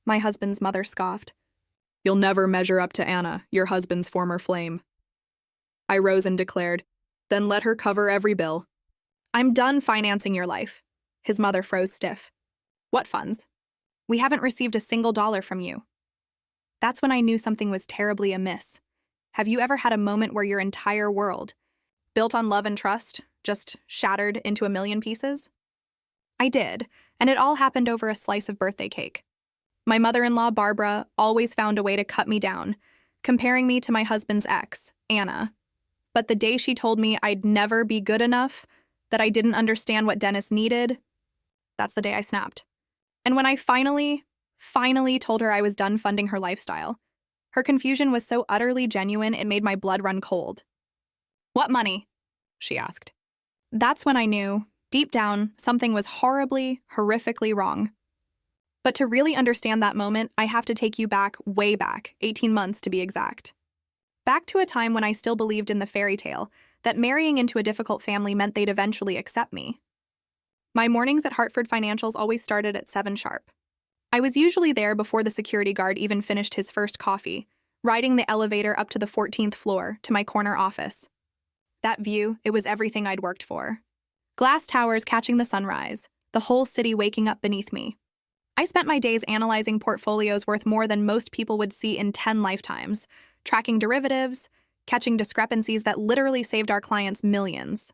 my husband's mother scoffed. "You'll never measure up to Anna, your husband's former flame." I rose and declared, "Then let her cover every bill." "I'm done financing your life." His mother froze stiff. "What funds? We haven't received a single dollar from you." That's when I knew something was terribly amiss. Have you ever had a moment where your entire world, built on love and trust, just shattered into a million pieces? I did, and it all happened over a slice of birthday cake. My mother-in-law, Barbara, always found a way to cut me down, comparing me to my husband's ex, Anna. But the day she told me I'd never be good enough, that I didn't understand what Dennis needed, that's the day I snapped. And when I finally told her I was done funding her lifestyle, her confusion was so utterly genuine it made my blood run cold. "What money?" she asked. That's when I knew, deep down, something was horribly, horrifically wrong. But to really understand that moment, I have to take you back, way back, 18 months to be exact. Back to a time when I still believed in the fairy tale, that marrying into a difficult family meant they'd eventually accept me. My mornings at Hartford Financials always started at 7 sharp. I was usually there before the security guard even finished his first coffee, riding the elevator up to the 14th floor to my corner office. That view, it was everything I'd worked for. Glass towers catching the sunrise, the whole city waking up beneath me. I spent my days analyzing portfolios worth more than most people would see in 10 lifetimes, tracking derivatives, catching discrepancies that literally saved our clients millions.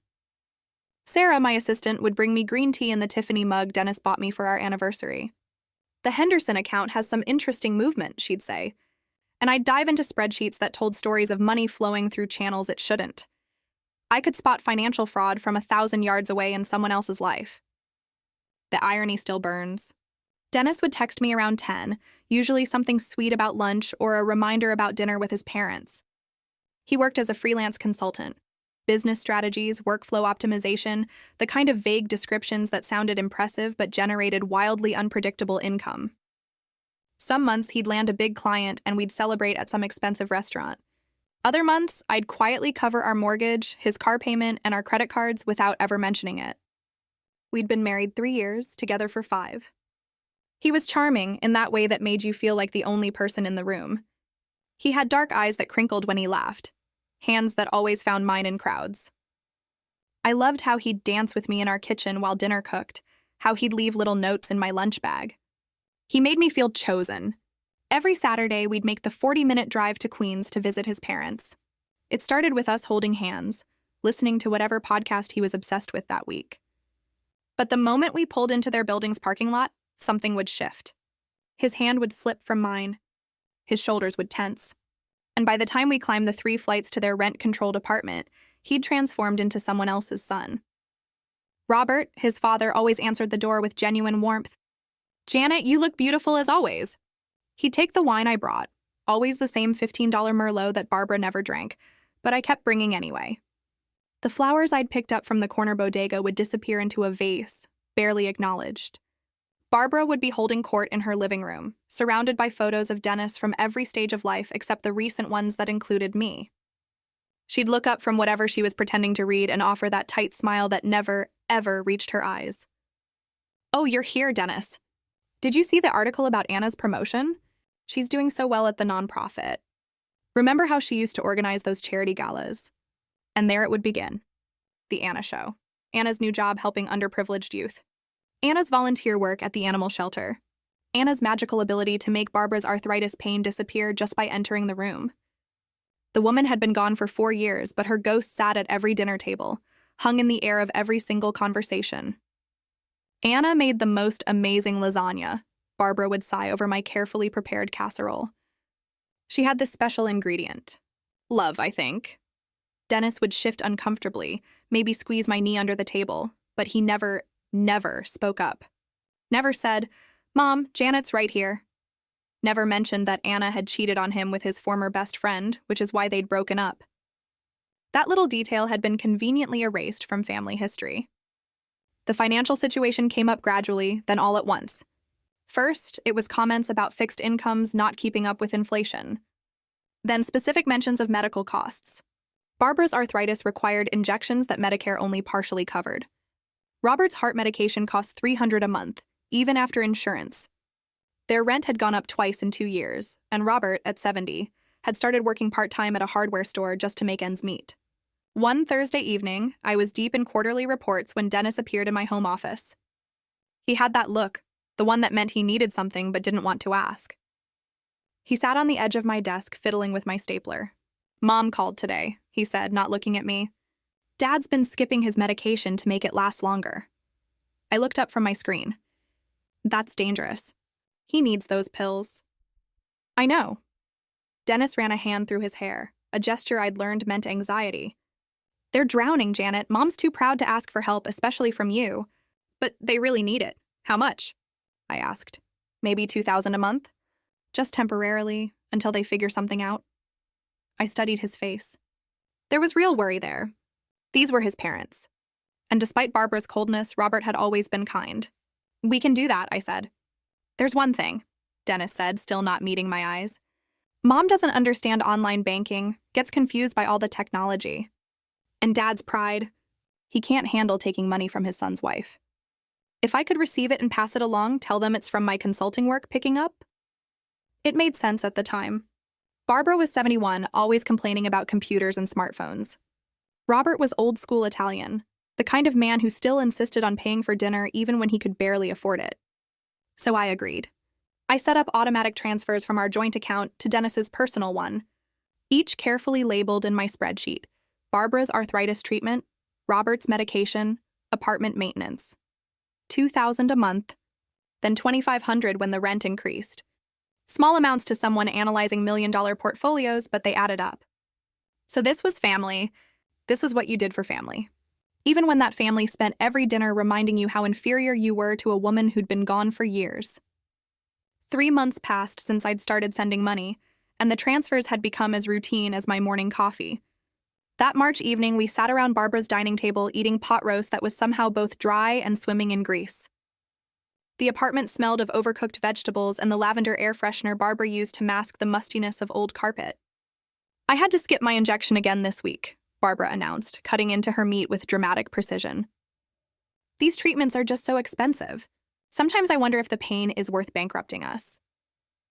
Sarah, my assistant, would bring me green tea in the Tiffany mug Dennis bought me for our anniversary. "The Henderson account has some interesting movement," she'd say, and I'd dive into spreadsheets that told stories of money flowing through channels it shouldn't. I could spot financial fraud from 1,000 yards away in someone else's life. The irony still burns. Dennis would text me around 10, usually something sweet about lunch or a reminder about dinner with his parents. He worked as a freelance consultant. Business strategies, workflow optimization, the kind of vague descriptions that sounded impressive but generated wildly unpredictable income. Some months he'd land a big client and we'd celebrate at some expensive restaurant. Other months, I'd quietly cover our mortgage, his car payment, and our credit cards without ever mentioning it. We'd been married 3 years, together for 5. He was charming in that way that made you feel like the only person in the room. He had dark eyes that crinkled when he laughed, hands that always found mine in crowds. I loved how he'd dance with me in our kitchen while dinner cooked, how he'd leave little notes in my lunch bag. He made me feel chosen. Every Saturday, we'd make the 40-minute drive to Queens to visit his parents. It started with us holding hands, listening to whatever podcast he was obsessed with that week. But the moment we pulled into their building's parking lot, something would shift. His hand would slip from mine. His shoulders would tense. And by the time we climbed the 3 flights to their rent-controlled apartment, he'd transformed into someone else's son. Robert, his father, always answered the door with genuine warmth. "Janet, you look beautiful as always." He'd take the wine I brought, always the same $15 Merlot that Barbara never drank, but I kept bringing anyway. The flowers I'd picked up from the corner bodega would disappear into a vase, barely acknowledged. Barbara would be holding court in her living room, surrounded by photos of Dennis from every stage of life except the recent ones that included me. She'd look up from whatever she was pretending to read and offer that tight smile that never, ever reached her eyes. "Oh, you're here, Dennis. Did you see the article about Anna's promotion? She's doing so well at the nonprofit. Remember how she used to organize those charity galas?" And there it would begin. The Anna Show. Anna's new job helping underprivileged youth. Anna's volunteer work at the animal shelter. Anna's magical ability to make Barbara's arthritis pain disappear just by entering the room. The woman had been gone for 4 years, but her ghost sat at every dinner table, hung in the air of every single conversation. "Anna made the most amazing lasagna," Barbara would sigh over my carefully prepared casserole. "She had this special ingredient. Love, I think." Dennis would shift uncomfortably, maybe squeeze my knee under the table, but he never spoke up. Never said, "Mom, Janet's right here." Never mentioned that Anna had cheated on him with his former best friend, which is why they'd broken up. That little detail had been conveniently erased from family history. The financial situation came up gradually, then all at once. First, it was comments about fixed incomes not keeping up with inflation. Then specific mentions of medical costs. Barbara's arthritis required injections that Medicare only partially covered. Robert's heart medication cost $300 a month, even after insurance. Their rent had gone up twice in 2 years, and Robert, at 70, had started working part-time at a hardware store just to make ends meet. One Thursday evening, I was deep in quarterly reports when Dennis appeared in my home office. He had that look, the one that meant he needed something but didn't want to ask. He sat on the edge of my desk, fiddling with my stapler. "Mom called today," he said, not looking at me. "Dad's been skipping his medication to make it last longer." I looked up from my screen. "That's dangerous. He needs those pills." "I know." Dennis ran a hand through his hair, a gesture I'd learned meant anxiety. "They're drowning, Janet. Mom's too proud to ask for help, especially from you. But they really need it. How much?" I asked. "Maybe $2,000 a month? Just temporarily, until they figure something out." I studied his face. There was real worry there. These were his parents. And despite Barbara's coldness, Robert had always been kind. "We can do that," I said. "There's one thing," Dennis said, still not meeting my eyes. "Mom doesn't understand online banking, gets confused by all the technology. And Dad's pride. He can't handle taking money from his son's wife. If I could receive it and pass it along, tell them it's from my consulting work picking up?" It made sense at the time. Barbara was 71, always complaining about computers and smartphones. Robert was old-school Italian, the kind of man who still insisted on paying for dinner even when he could barely afford it. So I agreed. I set up automatic transfers from our joint account to Dennis's personal one, each carefully labeled in my spreadsheet: Barbara's arthritis treatment, Robert's medication, apartment maintenance. $2,000 a month, then $2,500 when the rent increased. Small amounts to someone analyzing million-dollar portfolios, but they added up. So this was family. This was what you did for family. Even when that family spent every dinner reminding you how inferior you were to a woman who'd been gone for years. 3 months passed since I'd started sending money, and the transfers had become as routine as my morning coffee. That March evening, we sat around Barbara's dining table eating pot roast that was somehow both dry and swimming in grease. The apartment smelled of overcooked vegetables and the lavender air freshener Barbara used to mask the mustiness of old carpet. "I had to skip my injection again this week," Barbara announced, cutting into her meat with dramatic precision. "These treatments are just so expensive. Sometimes I wonder if the pain is worth bankrupting us."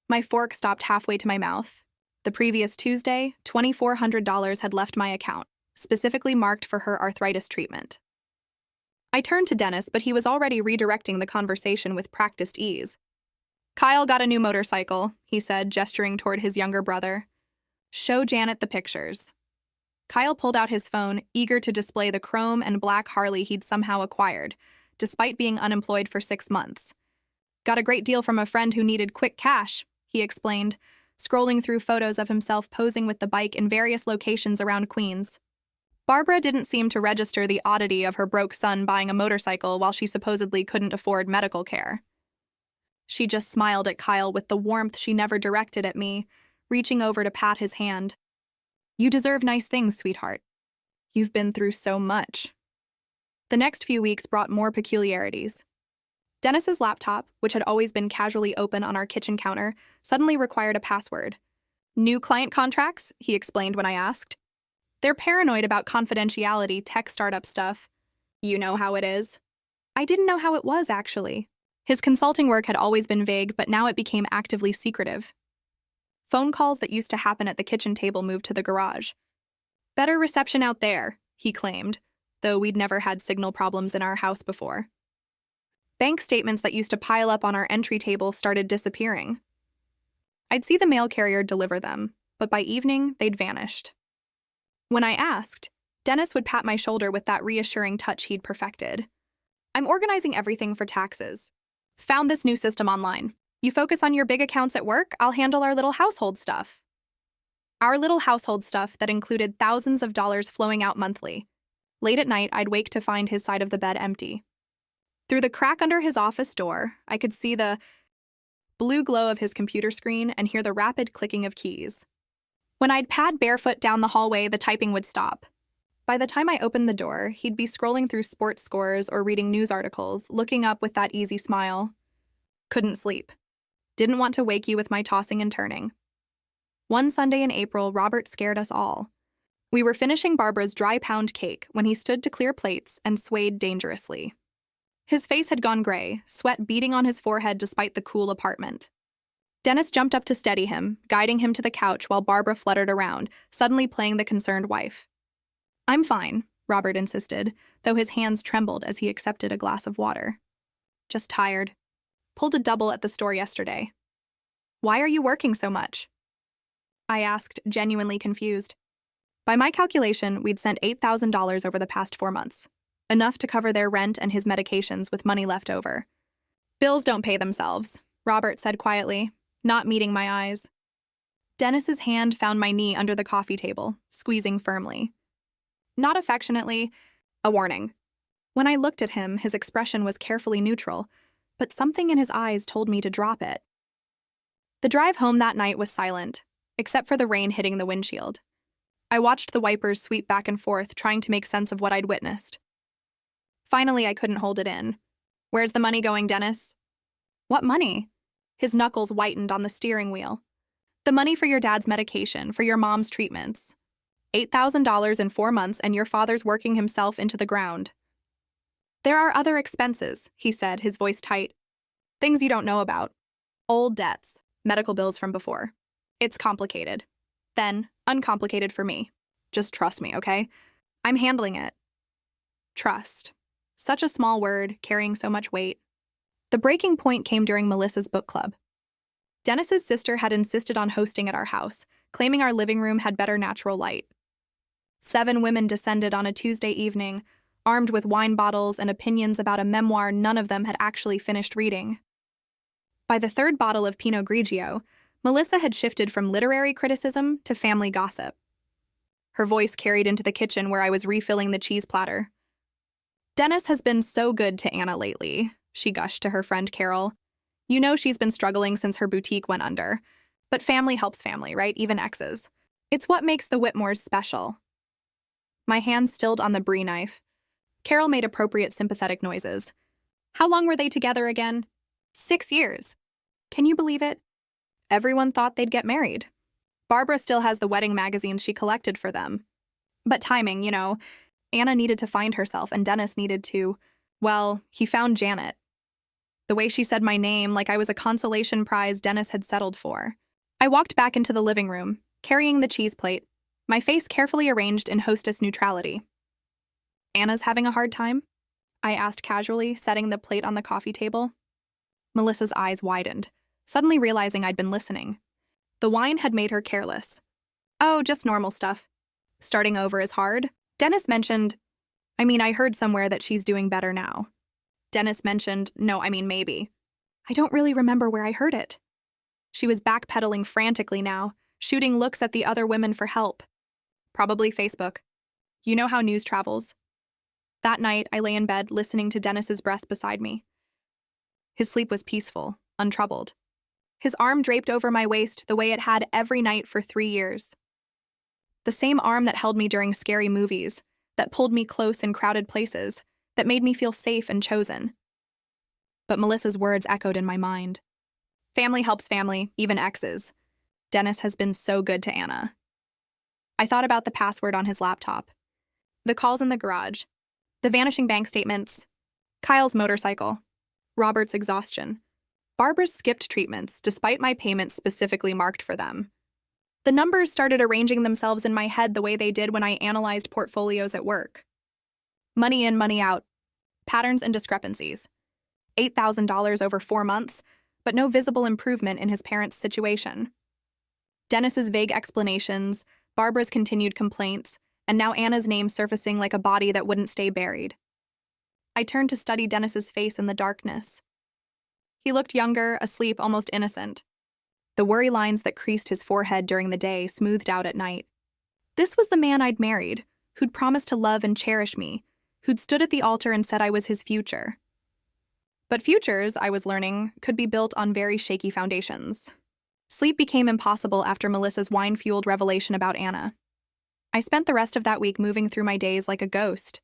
My fork stopped halfway to my mouth. The previous Tuesday, $2,400 had left my account, specifically marked for her arthritis treatment. I turned to Dennis, but he was already redirecting the conversation with practiced ease. "Kyle got a new motorcycle," he said, gesturing toward his younger brother. "Show Janet the pictures." Kyle pulled out his phone, eager to display the chrome and black Harley he'd somehow acquired, despite being unemployed for 6 months. "Got a great deal from a friend who needed quick cash," he explained, scrolling through photos of himself posing with the bike in various locations around Queens. Barbara didn't seem to register the oddity of her broke son buying a motorcycle while she supposedly couldn't afford medical care. She just smiled at Kyle with the warmth she never directed at me, reaching over to pat his hand. "You deserve nice things, sweetheart. You've been through so much." The next few weeks brought more peculiarities. Dennis's laptop, which had always been casually open on our kitchen counter, suddenly required a password. "New client contracts?" he explained when I asked. "They're paranoid about confidentiality, tech startup stuff. You know how it is." I didn't know how it was, actually. His consulting work had always been vague, but now it became actively secretive. Phone calls that used to happen at the kitchen table moved to the garage. "Better reception out there," he claimed, though we'd never had signal problems in our house before. Bank statements that used to pile up on our entry table started disappearing. I'd see the mail carrier deliver them, but by evening, they'd vanished. When I asked, Dennis would pat my shoulder with that reassuring touch he'd perfected. "I'm organizing everything for taxes. Found this new system online. You focus on your big accounts at work, I'll handle our little household stuff." Our little household stuff that included thousands of dollars flowing out monthly. Late at night, I'd wake to find his side of the bed empty. Through the crack under his office door, I could see the blue glow of his computer screen and hear the rapid clicking of keys. When I'd pad barefoot down the hallway, the typing would stop. By the time I opened the door, he'd be scrolling through sports scores or reading news articles, looking up with that easy smile. "Couldn't sleep. Didn't want to wake you with my tossing and turning." One Sunday in April, Robert scared us all. We were finishing Barbara's dry pound cake when he stood to clear plates and swayed dangerously. His face had gone gray, sweat beading on his forehead despite the cool apartment. Dennis jumped up to steady him, guiding him to the couch while Barbara fluttered around, suddenly playing the concerned wife. "I'm fine," Robert insisted, though his hands trembled as he accepted a glass of water. "Just tired. Pulled a double at the store yesterday." "Why are you working so much?" I asked, genuinely confused. By my calculation, we'd sent $8,000 over the past 4 months, enough to cover their rent and his medications with money left over. "Bills don't pay themselves," Robert said quietly, not meeting my eyes. Dennis's hand found my knee under the coffee table, squeezing firmly. Not affectionately, a warning. When I looked at him, his expression was carefully neutral, but something in his eyes told me to drop it. The drive home that night was silent, except for the rain hitting the windshield. I watched the wipers sweep back and forth, trying to make sense of what I'd witnessed. Finally, I couldn't hold it in. "Where's the money going, Dennis?" "What money?" His knuckles whitened on the steering wheel. "The money for your dad's medication, for your mom's treatments. $8,000 in 4 months, and your father's working himself into the ground." "There are other expenses," he said, his voice tight. "Things you don't know about. Old debts, medical bills from before. It's complicated. Then, uncomplicated for me. Just trust me, okay? I'm handling it." Trust. Such a small word, carrying so much weight. The breaking point came during Melissa's book club. Dennis's sister had insisted on hosting at our house, claiming our living room had better natural light. 7 women descended on a Tuesday evening, armed with wine bottles and opinions about a memoir none of them had actually finished reading. By the 3rd bottle of Pinot Grigio, Melissa had shifted from literary criticism to family gossip. Her voice carried into the kitchen where I was refilling the cheese platter. "Dennis has been so good to Anna lately," she gushed to her friend Carol. "You know she's been struggling since her boutique went under. But family helps family, right? Even exes. It's what makes the Whitmores special." My hand stilled on the brie knife. Carol made appropriate sympathetic noises. "How long were they together again?" 6 years. Can you believe it? Everyone thought they'd get married. Barbara still has the wedding magazines she collected for them. But timing, you know. Anna needed to find herself, and Dennis needed to, well, he found Janet. The way she said my name, like I was a consolation prize Dennis had settled for. I walked back into the living room, carrying the cheese plate, my face carefully arranged in hostess neutrality. "Anna's having a hard time?" I asked casually, setting the plate on the coffee table. Melissa's eyes widened, suddenly realizing I'd been listening. The wine had made her careless. "Oh, just normal stuff. Starting over is hard." Dennis mentioned, I heard somewhere that she's doing better now. Dennis mentioned, maybe. I don't really remember where I heard it. She was backpedaling frantically now, shooting looks at the other women for help. Probably Facebook. You know how news travels. That night, I lay in bed listening to Dennis's breath beside me. His sleep was peaceful, untroubled. His arm draped over my waist the way it had every night for 3 years. The same arm that held me during scary movies, that pulled me close in crowded places, that made me feel safe and chosen. But Melissa's words echoed in my mind. Family helps family, even exes. Dennis has been so good to Anna. I thought about the password on his laptop, the calls in the garage, the vanishing bank statements, Kyle's motorcycle, Robert's exhaustion, Barbara's skipped treatments despite my payments specifically marked for them. The numbers started arranging themselves in my head the way they did when I analyzed portfolios at work. Money in, money out, patterns and discrepancies. $8,000 over 4 months, but no visible improvement in his parents' situation. Dennis's vague explanations, Barbara's continued complaints, and now Anna's name surfacing like a body that wouldn't stay buried. I turned to study Dennis's face in the darkness. He looked younger, asleep, almost innocent. The worry lines that creased his forehead during the day smoothed out at night. This was the man I'd married, who'd promised to love and cherish me, who'd stood at the altar and said I was his future. But futures, I was learning, could be built on very shaky foundations. Sleep became impossible after Melissa's wine-fueled revelation about Anna. I spent the rest of that week moving through my days like a ghost,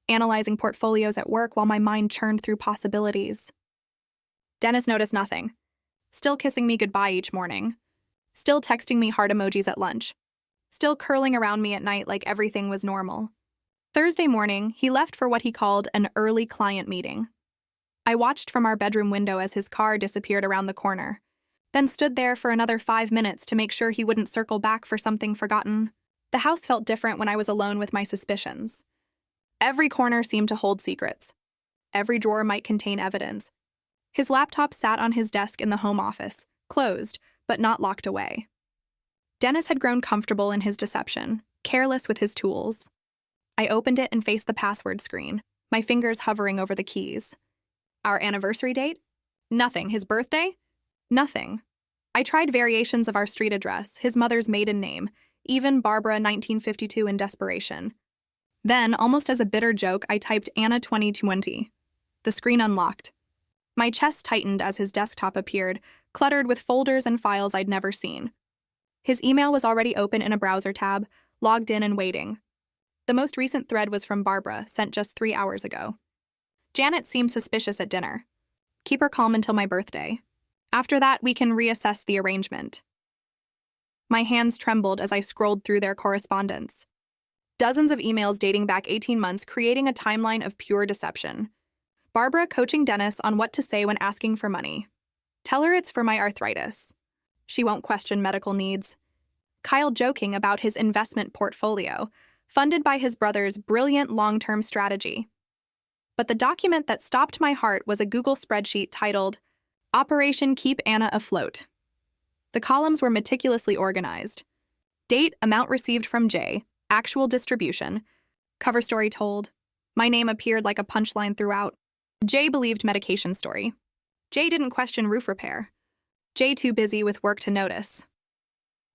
analyzing portfolios at work while my mind churned through possibilities. Dennis noticed nothing. Still kissing me goodbye each morning. Still texting me heart emojis at lunch. Still curling around me at night like everything was normal. Thursday morning, he left for what he called an early client meeting. I watched from our bedroom window as his car disappeared around the corner, then stood there for another 5 minutes to make sure he wouldn't circle back for something forgotten. The house felt different when I was alone with my suspicions. Every corner seemed to hold secrets. Every drawer might contain evidence. His laptop sat on his desk in the home office, closed, but not locked away. Dennis had grown comfortable in his deception, careless with his tools. I opened it and faced the password screen, my fingers hovering over the keys. Our anniversary date? Nothing. His birthday? Nothing. I tried variations of our street address, his mother's maiden name, even Barbara 1952 in desperation. Then, almost as a bitter joke, I typed Anna 2020. The screen unlocked. My chest tightened as his desktop appeared, cluttered with folders and files I'd never seen. His email was already open in a browser tab, logged in and waiting. The most recent thread was from Barbara, sent just 3 hours ago. Janet seemed suspicious at dinner. Keep her calm until my birthday. After that, we can reassess the arrangement. My hands trembled as I scrolled through their correspondence. Dozens of emails dating back 18 months, creating a timeline of pure deception. Barbara coaching Dennis on what to say when asking for money. Tell her it's for my arthritis. She won't question medical needs. Kyle joking about his investment portfolio, funded by his brother's brilliant long-term strategy. But the document that stopped my heart was a Google spreadsheet titled, Operation Keep Anna Afloat. The columns were meticulously organized. Date, amount received from Jay, actual distribution, cover story told. My name appeared like a punchline throughout. Jay believed medication story. Jay didn't question roof repair. Jay too busy with work to notice.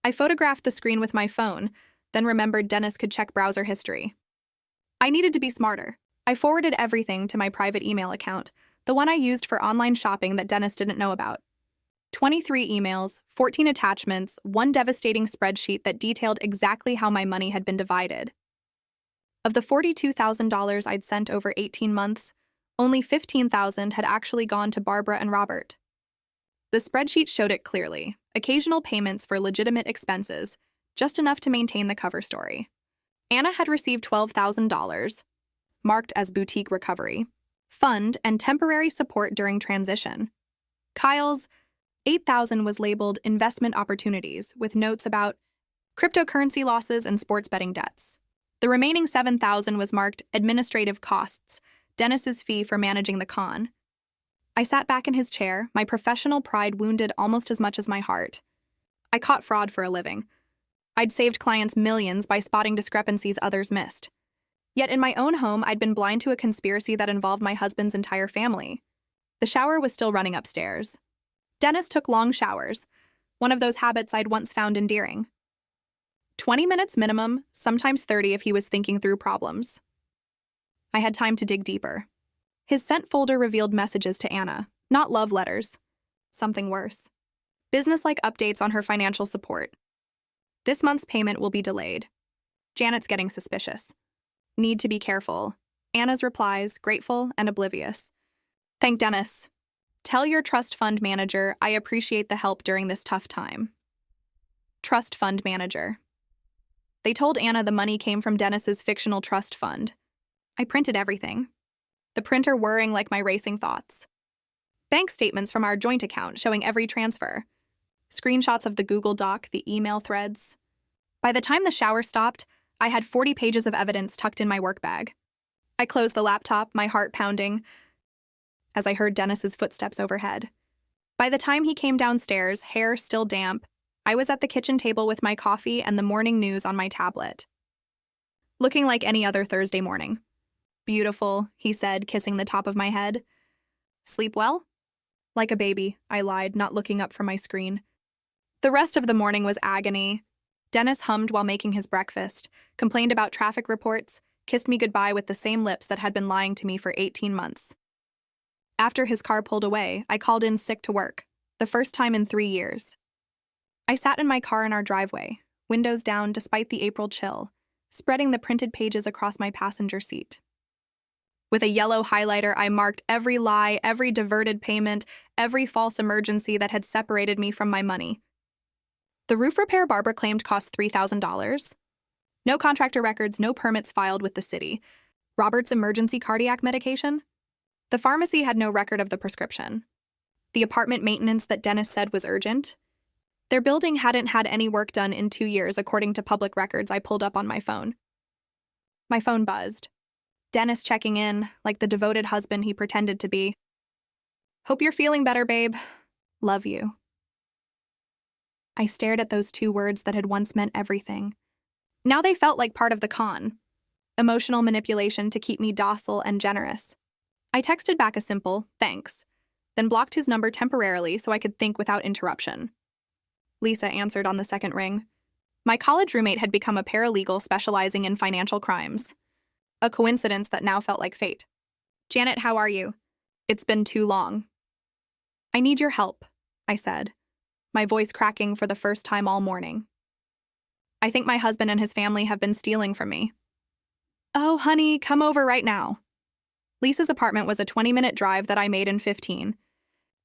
I photographed the screen with my phone, then remembered Dennis could check browser history. I needed to be smarter. I forwarded everything to my private email account, the one I used for online shopping that Dennis didn't know about. 23 emails, 14 attachments, one devastating spreadsheet that detailed exactly how my money had been divided. Of the $42,000 I'd sent over 18 months, only $15,000 had actually gone to Barbara and Robert. The spreadsheet showed it clearly, occasional payments for legitimate expenses, just enough to maintain the cover story. Anna had received $12,000, marked as boutique recovery, fund, and temporary support during transition. Kyle's $8,000 was labeled investment opportunities, with notes about cryptocurrency losses and sports betting debts. The remaining $7,000 was marked administrative costs, Dennis's fee for managing the con. I sat back in his chair, my professional pride wounded almost as much as my heart. I caught fraud for a living. I'd saved clients millions by spotting discrepancies others missed. Yet in my own home, I'd been blind to a conspiracy that involved my husband's entire family. The shower was still running upstairs. Dennis took long showers, one of those habits I'd once found endearing. 20 minutes minimum, sometimes 30 if he was thinking through problems. I had time to dig deeper. His sent folder revealed messages to Anna, not love letters. Something worse. Business-like updates on her financial support. This month's payment will be delayed. Janet's getting suspicious. Need to be careful. Anna's replies, grateful and oblivious. Thank Dennis. Tell your trust fund manager I appreciate the help during this tough time. Trust fund manager. They told Anna the money came from Dennis's fictional trust fund. I printed everything. The printer whirring like my racing thoughts. Bank statements from our joint account showing every transfer. Screenshots of the Google Doc, the email threads. By the time the shower stopped, I had 40 pages of evidence tucked in my work bag. I closed the laptop, my heart pounding, as I heard Dennis's footsteps overhead. By the time he came downstairs, hair still damp, I was at the kitchen table with my coffee and the morning news on my tablet. Looking like any other Thursday morning. Beautiful, he said, kissing the top of my head. Sleep well? Like a baby, I lied, not looking up from my screen. The rest of the morning was agony. Dennis hummed while making his breakfast, complained about traffic reports, kissed me goodbye with the same lips that had been lying to me for 18 months. After his car pulled away, I called in sick to work, the first time in 3 years. I sat in my car in our driveway, windows down despite the April chill, spreading the printed pages across my passenger seat. With a yellow highlighter, I marked every lie, every diverted payment, every false emergency that had separated me from my money. The roof repair Barbara claimed cost $3,000. No contractor records, no permits filed with the city. Robert's emergency cardiac medication? The pharmacy had no record of the prescription. The apartment maintenance that Dennis said was urgent? Their building hadn't had any work done in 2 years, according to public records I pulled up on my phone. My phone buzzed. Dennis checking in, like the devoted husband he pretended to be. Hope you're feeling better, babe. Love you. I stared at those 2 words that had once meant everything. Now they felt like part of the con. Emotional manipulation to keep me docile and generous. I texted back a simple, thanks, then blocked his number temporarily so I could think without interruption. Lisa answered on the second ring. My college roommate had become a paralegal specializing in financial crimes. A coincidence that now felt like fate. Janet, how are you? It's been too long. I need your help, I said, my voice cracking for the first time all morning. I think my husband and his family have been stealing from me. Oh, honey, come over right now. Lisa's apartment was a 20-minute drive that I made in 15.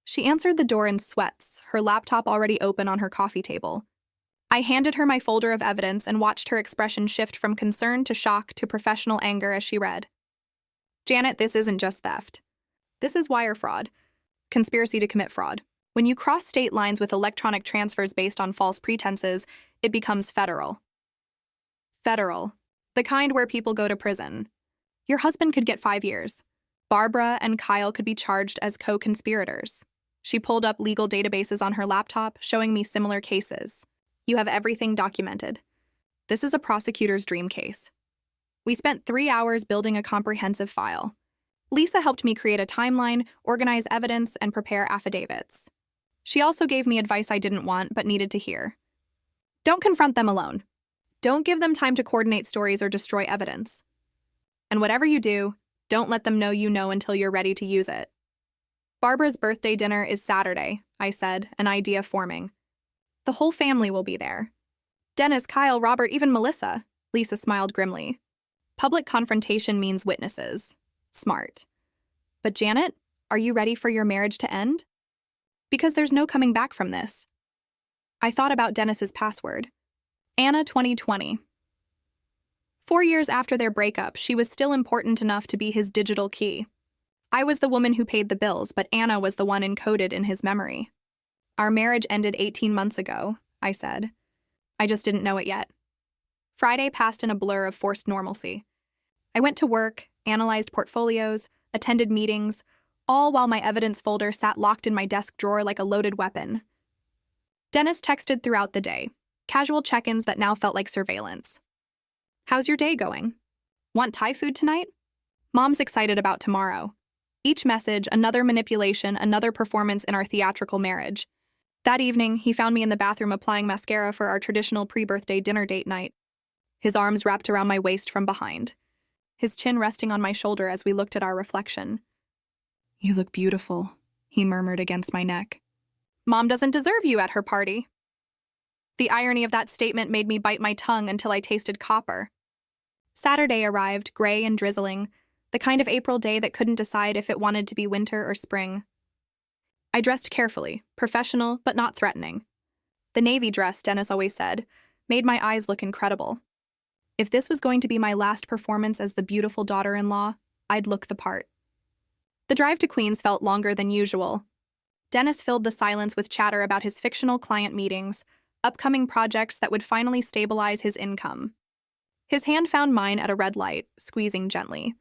She answered the door in sweats, her laptop already open on her coffee table. I handed her my folder of evidence and watched her expression shift from concern to shock to professional anger as she read. Janet, this isn't just theft. This is wire fraud. Conspiracy to commit fraud. When you cross state lines with electronic transfers based on false pretenses, it becomes federal. Federal. The kind where people go to prison. Your husband could get 5 years. Barbara and Kyle could be charged as co-conspirators. She pulled up legal databases on her laptop, showing me similar cases. You have everything documented. This is a prosecutor's dream case. We spent 3 hours building a comprehensive file. Lisa helped me create a timeline, organize evidence, and prepare affidavits. She also gave me advice I didn't want but needed to hear. Don't confront them alone. Don't give them time to coordinate stories or destroy evidence. And whatever you do, don't let them know you know until you're ready to use it. Barbara's birthday dinner is Saturday, I said, an idea forming. The whole family will be there. Dennis, Kyle, Robert, even Melissa. Lisa smiled grimly. Public confrontation means witnesses. Smart. But Janet, are you ready for your marriage to end? Because there's no coming back from this. I thought about Dennis's password. Anna 2020. 4 years after their breakup, she was still important enough to be his digital key. I was the woman who paid the bills, but Anna was the one encoded in his memory. Our marriage ended 18 months ago, I said. I just didn't know it yet. Friday passed in a blur of forced normalcy. I went to work, analyzed portfolios, attended meetings, all while my evidence folder sat locked in my desk drawer like a loaded weapon. Dennis texted throughout the day, casual check-ins that now felt like surveillance. How's your day going? Want Thai food tonight? Mom's excited about tomorrow. Each message, another manipulation, another performance in our theatrical marriage. That evening, he found me in the bathroom applying mascara for our traditional pre-birthday dinner date night. His arms wrapped around my waist from behind. His chin resting on my shoulder as we looked at our reflection. You look beautiful, he murmured against my neck. Mom doesn't deserve you at her party. The irony of that statement made me bite my tongue until I tasted copper. Saturday arrived, gray and drizzling, the kind of April day that couldn't decide if it wanted to be winter or spring. I dressed carefully, professional but not threatening. The navy dress, Dennis always said, made my eyes look incredible. If this was going to be my last performance as the beautiful daughter-in-law, I'd look the part. The drive to Queens felt longer than usual. Dennis filled the silence with chatter about his fictional client meetings, upcoming projects that would finally stabilize his income. His hand found mine at a red light, squeezing gently.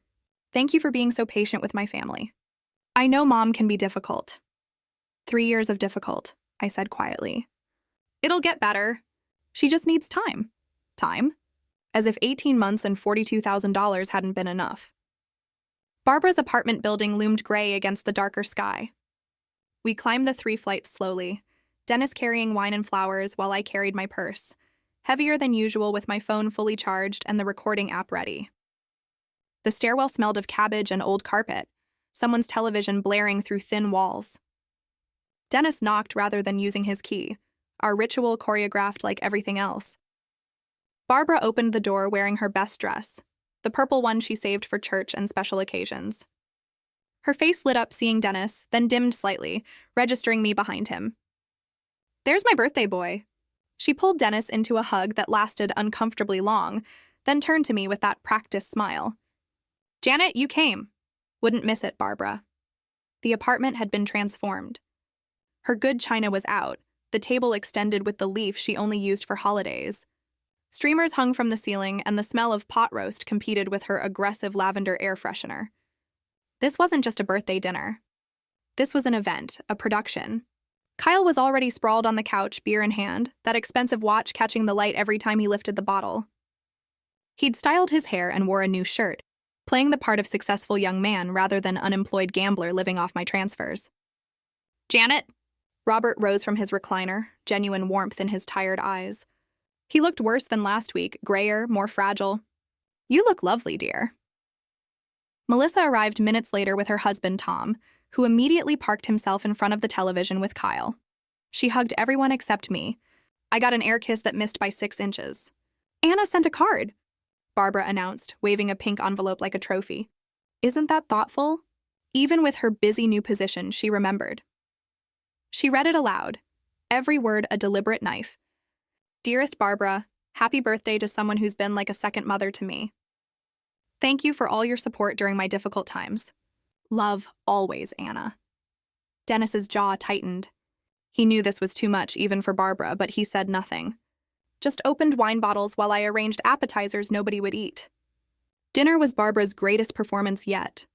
Thank you for being so patient with my family. I know Mom can be difficult. 3 years of difficult, I said quietly. It'll get better. She just needs time. Time? As if 18 months and $42,000 hadn't been enough. Barbara's apartment building loomed gray against the darker sky. We climbed the 3 flights slowly, Dennis carrying wine and flowers while I carried my purse, heavier than usual with my phone fully charged and the recording app ready. The stairwell smelled of cabbage and old carpet, someone's television blaring through thin walls. Dennis knocked rather than using his key, our ritual choreographed like everything else. Barbara opened the door wearing her best dress, the purple one she saved for church and special occasions. Her face lit up seeing Dennis, then dimmed slightly, registering me behind him. There's my birthday boy. She pulled Dennis into a hug that lasted uncomfortably long, then turned to me with that practiced smile. Janet, you came. Wouldn't miss it, Barbara. The apartment had been transformed. Her good china was out, the table extended with the leaf she only used for holidays. Streamers hung from the ceiling, and the smell of pot roast competed with her aggressive lavender air freshener. This wasn't just a birthday dinner. This was an event, a production. Kyle was already sprawled on the couch, beer in hand, that expensive watch catching the light every time he lifted the bottle. He'd styled his hair and wore a new shirt, playing the part of successful young man rather than unemployed gambler living off my transfers. "Janet?" Robert rose from his recliner, genuine warmth in his tired eyes. He looked worse than last week, grayer, more fragile. "You look lovely, dear." Melissa arrived minutes later with her husband, Tom, who immediately parked himself in front of the television with Kyle. She hugged everyone except me. I got an air kiss that missed by 6 inches. "Anna sent a card," Barbara announced, waving a pink envelope like a trophy. Isn't that thoughtful? Even with her busy new position, she remembered. She read it aloud, every word a deliberate knife. "Dearest Barbara, happy birthday to someone who's been like a second mother to me. Thank you for all your support during my difficult times. Love, always, Anna." Dennis's jaw tightened. He knew this was too much even for Barbara, but he said nothing. Just opened wine bottles while I arranged appetizers nobody would eat. Dinner was Barbara's greatest performance yet.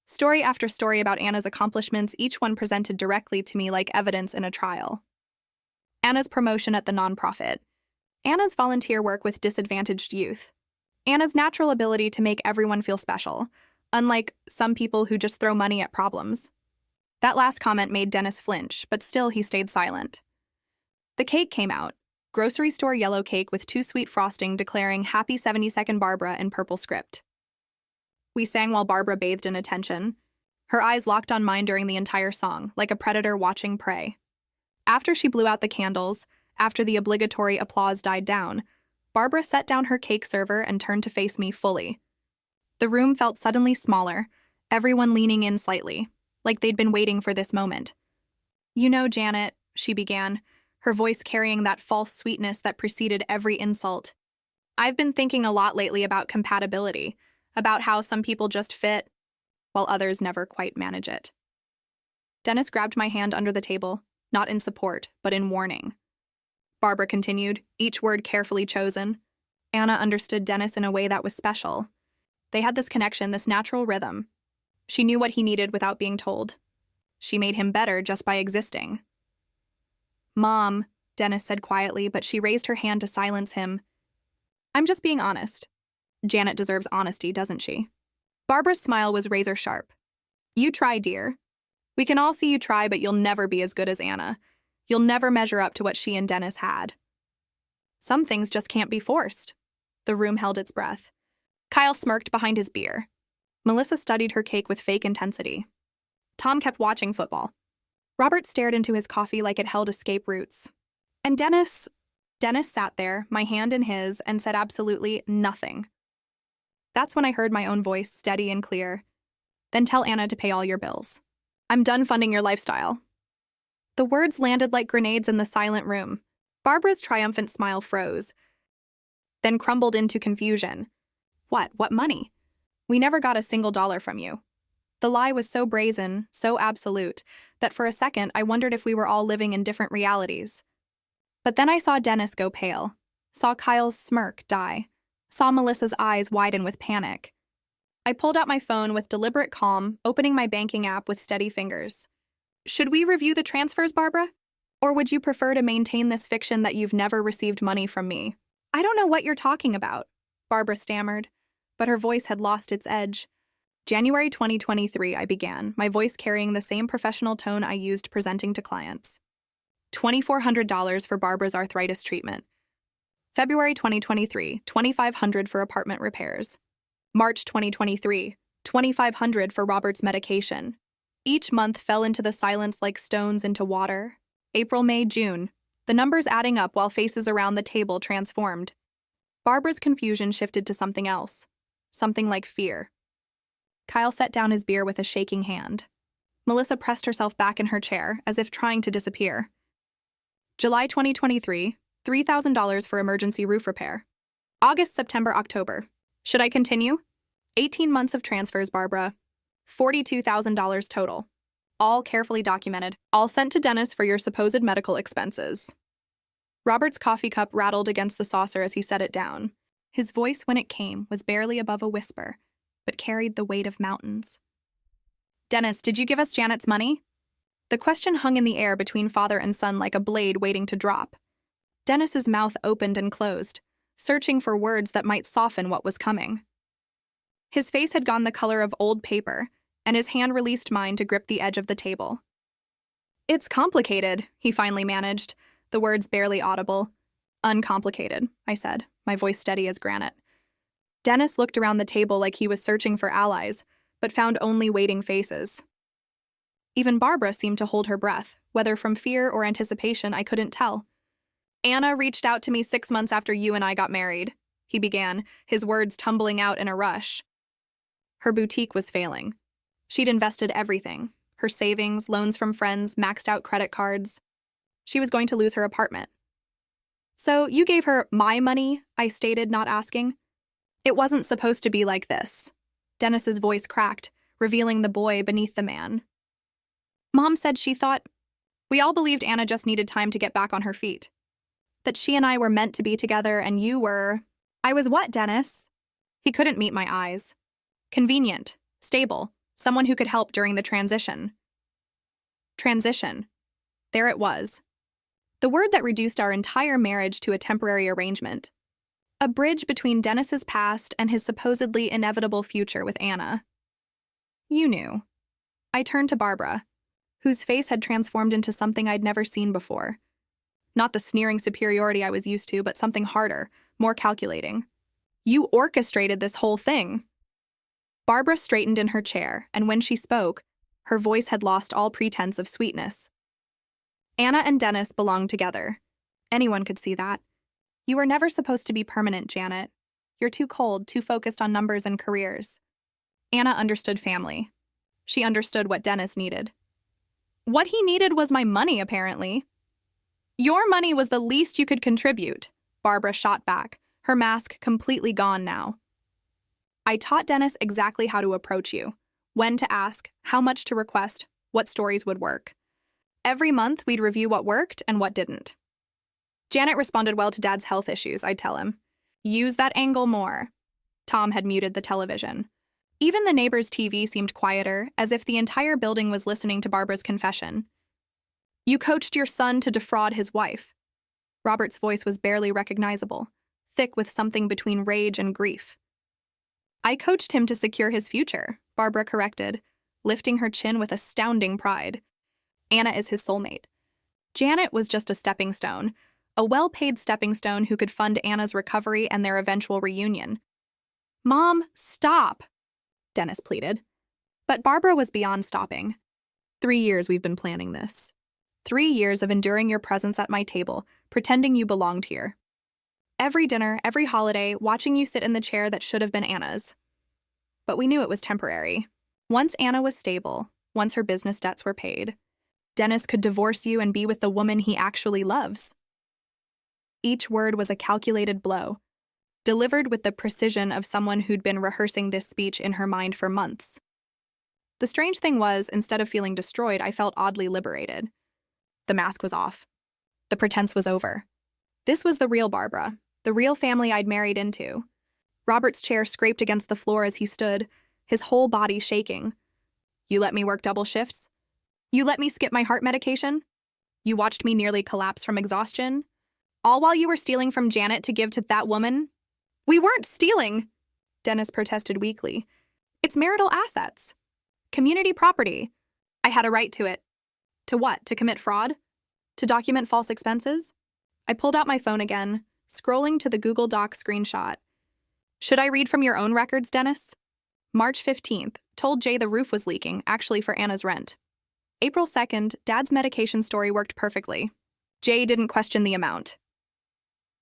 Story after story about Anna's accomplishments, each one presented directly to me like evidence in a trial. Anna's promotion at the nonprofit. Anna's volunteer work with disadvantaged youth. Anna's natural ability to make everyone feel special, unlike some people who just throw money at problems. That last comment made Dennis flinch, but still he stayed silent. The cake came out. Grocery store yellow cake with too sweet frosting declaring Happy 72nd Barbara in purple script. We sang while Barbara bathed in attention. Her eyes locked on mine during the entire song, like a predator watching prey. After she blew out the candles, after the obligatory applause died down, Barbara set down her cake server and turned to face me fully. The room felt suddenly smaller, everyone leaning in slightly, like they'd been waiting for this moment. "You know, Janet," she began, her voice carrying that false sweetness that preceded every insult. "I've been thinking a lot lately about compatibility, about how some people just fit, while others never quite manage it." Dennis grabbed my hand under the table, not in support, but in warning. Barbara continued, each word carefully chosen. Anna understood Dennis in a way that was special. They had this connection, this natural rhythm. She knew what he needed without being told. She made him better just by existing. "Mom," Dennis said quietly, but she raised her hand to silence him. "I'm just being honest. Janet deserves honesty, doesn't she?" Barbara's smile was razor sharp. "You try, dear. We can all see you try, but you'll never be as good as Anna. You'll never measure up to what she and Dennis had. Some things just can't be forced." The room held its breath. Kyle smirked behind his beer. Melissa studied her cake with fake intensity. Tom kept watching football. Robert stared into his coffee like it held escape routes. And Dennis sat there, my hand in his, and said absolutely nothing. That's when I heard my own voice, steady and clear. "Then tell Anna to pay all your bills. I'm done funding your lifestyle." The words landed like grenades in the silent room. Barbara's triumphant smile froze, then crumbled into confusion. What money? We never got a single dollar from you." The lie was so brazen, so absolute, that for a second I wondered if we were all living in different realities. But then I saw Dennis go pale, saw Kyle's smirk die, saw Melissa's eyes widen with panic. I pulled out my phone with deliberate calm, opening my banking app with steady fingers. "Should we review the transfers, Barbara? Or would you prefer to maintain this fiction that you've never received money from me?" "I don't know what you're talking about," Barbara stammered, but her voice had lost its edge. "January 2023, I began, my voice carrying the same professional tone I used presenting to clients. $2,400 for Barbara's arthritis treatment. February 2023, $2,500 for apartment repairs. March 2023, $2,500 for Robert's medication. Each month fell into the silence like stones into water. April, May, June. The numbers adding up while faces around the table transformed. Barbara's confusion shifted to something else. Something like fear. Kyle set down his beer with a shaking hand. Melissa pressed herself back in her chair, as if trying to disappear. July 2023, $3,000 for emergency roof repair. August, September, October. Should I continue? 18 months of transfers, Barbara. $42,000 total. all carefully documented, all sent to Dennis for your supposed medical expenses. Robert's coffee cup rattled against the saucer as he set it down. His voice, when it came, was barely above a whisper, but carried the weight of mountains. Dennis, did you give us Janet's money? The question hung in the air between father and son like a blade waiting to drop. Dennis's mouth opened and closed, searching for words that might soften what was coming. His face had gone the color of old paper, and his hand released mine to grip the edge of the table. It's complicated, he finally managed, the words barely audible. Uncomplicated, I said, my voice steady as granite. Dennis looked around the table like he was searching for allies, but found only waiting faces. Even Barbara seemed to hold her breath, whether from fear or anticipation, I couldn't tell. Anna reached out to me 6 months after you and I got married, he began, his words tumbling out in a rush. Her boutique was failing. She'd invested everything, her savings, loans from friends, maxed out credit cards. She was going to lose her apartment. So you gave her my money, I stated, not asking. It wasn't supposed to be like this. Dennis's voice cracked, revealing the boy beneath the man. Mom said she thought... We all believed Anna just needed time to get back on her feet. That she and I were meant to be together and you were... I was what, Dennis? He couldn't meet my eyes. Convenient, stable, someone who could help during the transition. Transition. There it was. The word that reduced our entire marriage to a temporary arrangement. A bridge between Dennis's past and his supposedly inevitable future with Anna. You knew. I turned to Barbara, whose face had transformed into something I'd never seen before. Not the sneering superiority I was used to, but something harder, more calculating. You orchestrated this whole thing. Barbara straightened in her chair, and when she spoke, her voice had lost all pretense of sweetness. Anna and Dennis belonged together. Anyone could see that. You were never supposed to be permanent, Janet. You're too cold, too focused on numbers and careers. Anna understood family. She understood what Dennis needed. What he needed was my money, apparently. Your money was the least you could contribute, Barbara shot back, her mask completely gone now. I taught Dennis exactly how to approach you, when to ask, how much to request, what stories would work. Every month, we'd review what worked and what didn't. Janet responded well to Dad's health issues, I'd tell him. Use that angle more. Tom had muted the television. Even the neighbor's TV seemed quieter, as if the entire building was listening to Barbara's confession. You coached your son to defraud his wife. Robert's voice was barely recognizable, thick with something between rage and grief. I coached him to secure his future, Barbara corrected, lifting her chin with astounding pride. Anna is his soulmate. Janet was just a stepping stone, a well-paid stepping stone who could fund Anna's recovery and their eventual reunion. Mom, stop, Dennis pleaded. But Barbara was beyond stopping. 3 years we've been planning this. 3 years of enduring your presence at my table, pretending you belonged here. Every dinner, every holiday, watching you sit in the chair that should have been Anna's. But we knew it was temporary. Once Anna was stable, once her business debts were paid, Dennis could divorce you and be with the woman he actually loves. Each word was a calculated blow, delivered with the precision of someone who'd been rehearsing this speech in her mind for months. The strange thing was, instead of feeling destroyed, I felt oddly liberated. The mask was off. The pretense was over. This was the real Barbara, the real family I'd married into. Robert's chair scraped against the floor as he stood, his whole body shaking. You let me work double shifts? You let me skip my heart medication? You watched me nearly collapse from exhaustion? All while you were stealing from Janet to give to that woman? We weren't stealing, Dennis protested weakly. It's marital assets. Community property. I had a right to it. To what? To commit fraud? To document false expenses? I pulled out my phone again, scrolling to the Google Doc screenshot. Should I read from your own records, Dennis? March 15th, told Jay the roof was leaking, actually for Anna's rent. April 2nd, Dad's medication story worked perfectly. Jay didn't question the amount.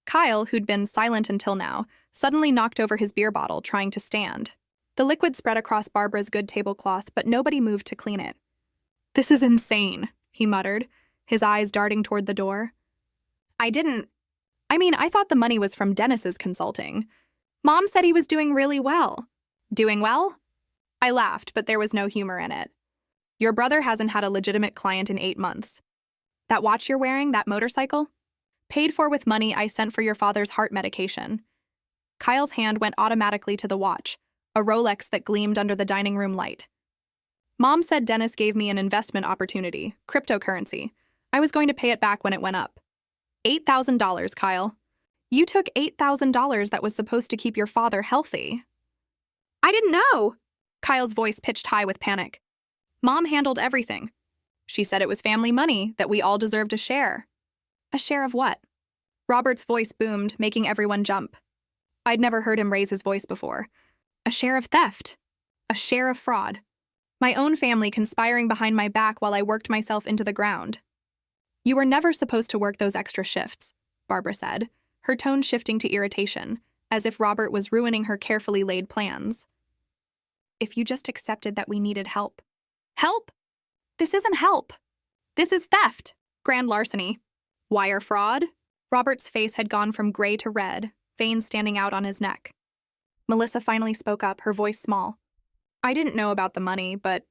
Kyle, who'd been silent until now, suddenly knocked over his beer bottle, trying to stand. The liquid spread across Barbara's good tablecloth, but nobody moved to clean it. This is insane, he muttered, his eyes darting toward the door. I thought the money was from Dennis's consulting. Mom said he was doing really well. Doing well? I laughed, but there was no humor in it. Your brother hasn't had a legitimate client in 8 months. That watch you're wearing, that motorcycle? Paid for with money I sent for your father's heart medication. Kyle's hand went automatically to the watch, a Rolex that gleamed under the dining room light. Mom said Dennis gave me an investment opportunity, cryptocurrency. I was going to pay it back when it went up. $8,000, Kyle. You took $8,000 that was supposed to keep your father healthy. I didn't know. Kyle's voice pitched high with panic. Mom handled everything. She said it was family money, that we all deserved a share. A share of what? Robert's voice boomed, making everyone jump. I'd never heard him raise his voice before. A share of theft. A share of fraud. My own family conspiring behind my back while I worked myself into the ground. You were never supposed to work those extra shifts, Barbara said, her tone shifting to irritation, as if Robert was ruining her carefully laid plans. If you just accepted that we needed help. Help? This isn't help. This is theft. Grand larceny. Wire fraud? Robert's face had gone from gray to red, veins standing out on his neck. Melissa finally spoke up, her voice small. I didn't know about the money, but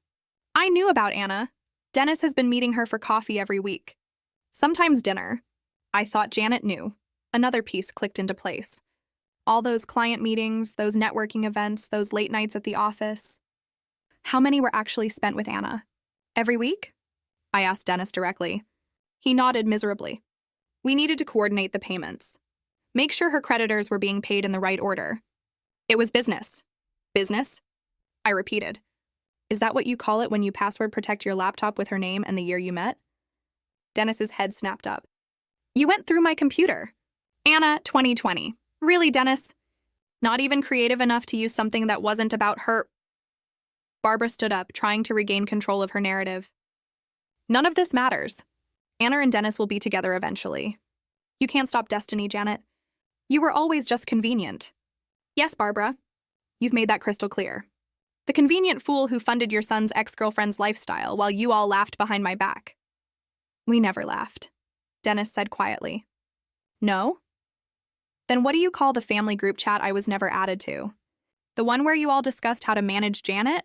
I knew about Anna. Dennis has been meeting her for coffee every week. Sometimes dinner. I thought Janet knew. Another piece clicked into place. All those client meetings, those networking events, those late nights at the office. How many were actually spent with Anna? Every week? I asked Dennis directly. He nodded miserably. We needed to coordinate the payments. Make sure her creditors were being paid in the right order. It was business. Business? I repeated. Is that what you call it when you password protect your laptop with her name and the year you met? Dennis's head snapped up. You went through my computer. Anna, 2020. Really, Dennis? Not even creative enough to use something that wasn't about her. Barbara stood up, trying to regain control of her narrative. None of this matters. Anna and Dennis will be together eventually. You can't stop destiny, Janet. You were always just convenient. Yes, Barbara. You've made that crystal clear. The convenient fool who funded your son's ex-girlfriend's lifestyle while you all laughed behind my back. We never laughed, Dennis said quietly. No? Then what do you call the family group chat I was never added to? The one where you all discussed how to manage Janet?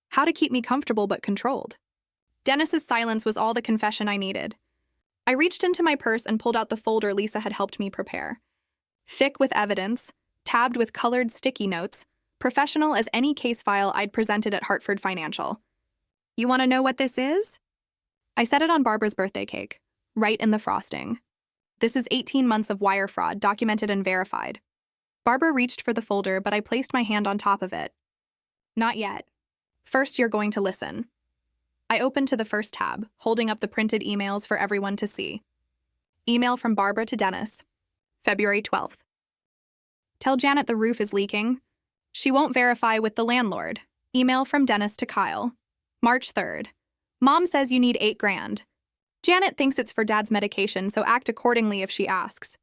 How to keep me comfortable but controlled? Dennis's silence was all the confession I needed. I reached into my purse and pulled out the folder Lisa had helped me prepare. Thick with evidence, tabbed with colored sticky notes, professional as any case file I'd presented at Hartford Financial. You want to know what this is? I set it on Barbara's birthday cake, right in the frosting. This is 18 months of wire fraud, documented and verified. Barbara reached for the folder, but I placed my hand on top of it. Not yet. First, you're going to listen. I opened to the first tab, holding up the printed emails for everyone to see. Email from Barbara to Dennis. February 12th. Tell Janet the roof is leaking. She won't verify with the landlord. Email from Dennis to Kyle. March 3rd. Mom says you need $8,000. Janet thinks it's for Dad's medication, so act accordingly if she asks.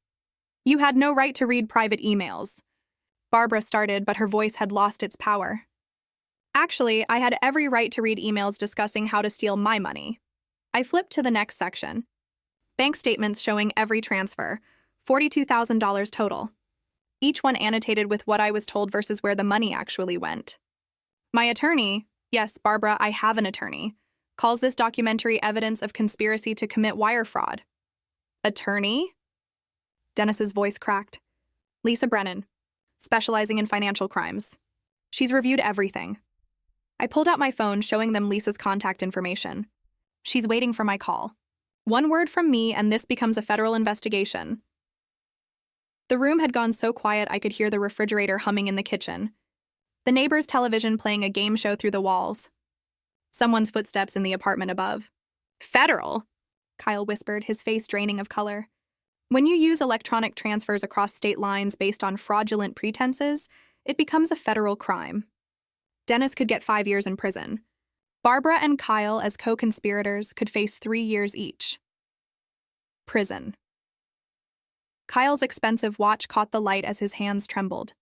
You had no right to read private emails. Barbara started, but her voice had lost its power. Actually, I had every right to read emails discussing how to steal my money. I flipped to the next section. Bank statements showing every transfer, $42,000 total. Each one annotated with what I was told versus where the money actually went. My attorney, yes, Barbara, I have an attorney, calls this documentary evidence of conspiracy to commit wire fraud. Attorney? Dennis's voice cracked. Lisa Brennan, specializing in financial crimes. She's reviewed everything. I pulled out my phone, showing them Lisa's contact information. She's waiting for my call. One word from me, and this becomes a federal investigation. The room had gone so quiet I could hear the refrigerator humming in the kitchen, the neighbor's television playing a game show through the walls. Someone's footsteps in the apartment above. Federal? Kyle whispered, his face draining of color. When you use electronic transfers across state lines based on fraudulent pretenses, it becomes a federal crime. Dennis could get 5 years in prison. Barbara and Kyle, as co-conspirators, could face 3 years each. Prison. Kyle's expensive watch caught the light as his hands trembled.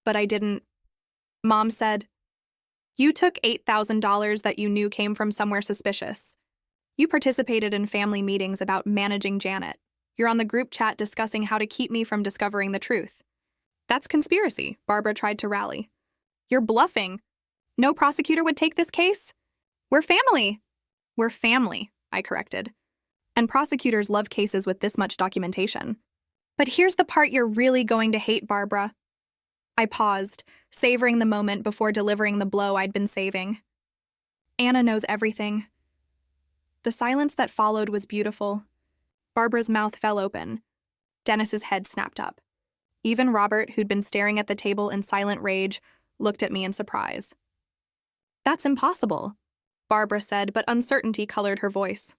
But I didn't. Mom said, "You took $8,000 that you knew came from somewhere suspicious. You participated in family meetings about managing Janet. You're on the group chat discussing how to keep me from discovering the truth." That's conspiracy, Barbara tried to rally. You're bluffing. No prosecutor would take this case? We're family. We're family, I corrected. And prosecutors love cases with this much documentation. But here's the part you're really going to hate, Barbara. I paused, savoring the moment before delivering the blow I'd been saving. Anna knows everything. The silence that followed was beautiful. Barbara's mouth fell open. Dennis's head snapped up. Even Robert, who'd been staring at the table in silent rage, looked at me in surprise. That's impossible, Barbara said, but uncertainty colored her voice.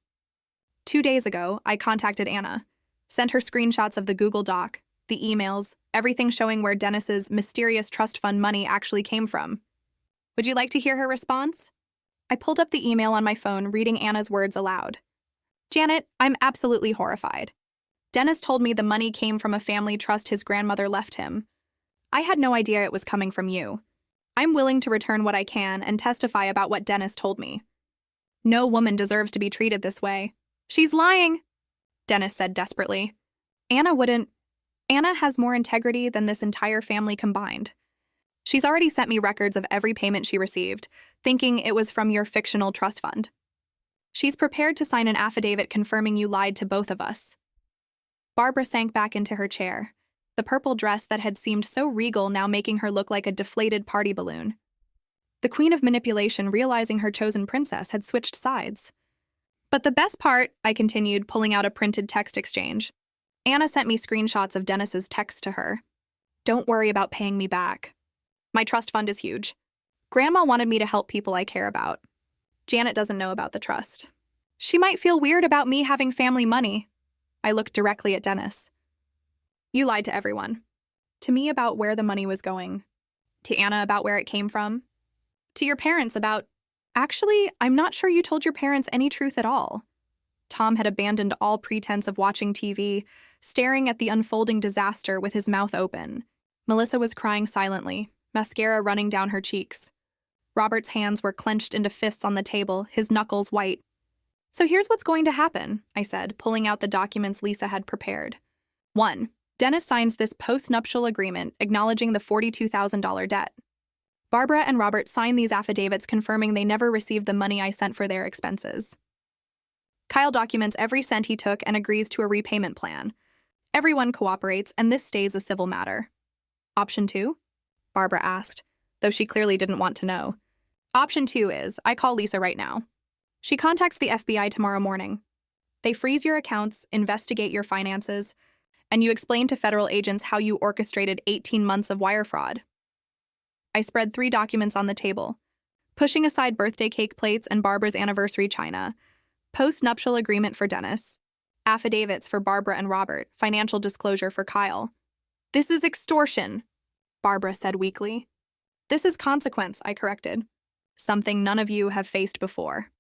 2 days ago, I contacted Anna, sent her screenshots of the Google Doc, the emails, everything showing where Dennis's mysterious trust fund money actually came from. Would you like to hear her response? I pulled up the email on my phone, reading Anna's words aloud. Janet, I'm absolutely horrified. Dennis told me the money came from a family trust his grandmother left him. I had no idea it was coming from you. I'm willing to return what I can and testify about what Dennis told me. No woman deserves to be treated this way. She's lying, Dennis said desperately. Anna has more integrity than this entire family combined. She's already sent me records of every payment she received, thinking it was from your fictional trust fund. She's prepared to sign an affidavit confirming you lied to both of us. Barbara sank back into her chair, the purple dress that had seemed so regal now making her look like a deflated party balloon. The Queen of Manipulation, realizing her chosen princess, had switched sides. But the best part, I continued, pulling out a printed text exchange. Anna sent me screenshots of Dennis's text to her. Don't worry about paying me back. My trust fund is huge. Grandma wanted me to help people I care about. Janet doesn't know about the trust. She might feel weird about me having family money. I looked directly at Dennis. You lied to everyone. To me about where the money was going. To Anna about where it came from. To your parents about... Actually, I'm not sure you told your parents any truth at all. Tom had abandoned all pretense of watching TV, staring at the unfolding disaster with his mouth open. Melissa was crying silently, mascara running down her cheeks. Robert's hands were clenched into fists on the table, his knuckles white. So here's what's going to happen, I said, pulling out the documents Lisa had prepared. 1. Dennis signs this post-nuptial agreement acknowledging the $42,000 debt. Barbara and Robert sign these affidavits confirming they never received the money I sent for their expenses. Kyle documents every cent he took and agrees to a repayment plan. Everyone cooperates, and this stays a civil matter. Option 2? Barbara asked, though she clearly didn't want to know. Option 2 is, I call Lisa right now. She contacts the FBI tomorrow morning. They freeze your accounts, investigate your finances, and you explain to federal agents how you orchestrated 18 months of wire fraud. I spread 3 documents on the table, pushing aside birthday cake plates and Barbara's anniversary china, post-nuptial agreement for Dennis, affidavits for Barbara and Robert, financial disclosure for Kyle. This is extortion, Barbara said weakly. This is consequence, I corrected. Something none of you have faced before.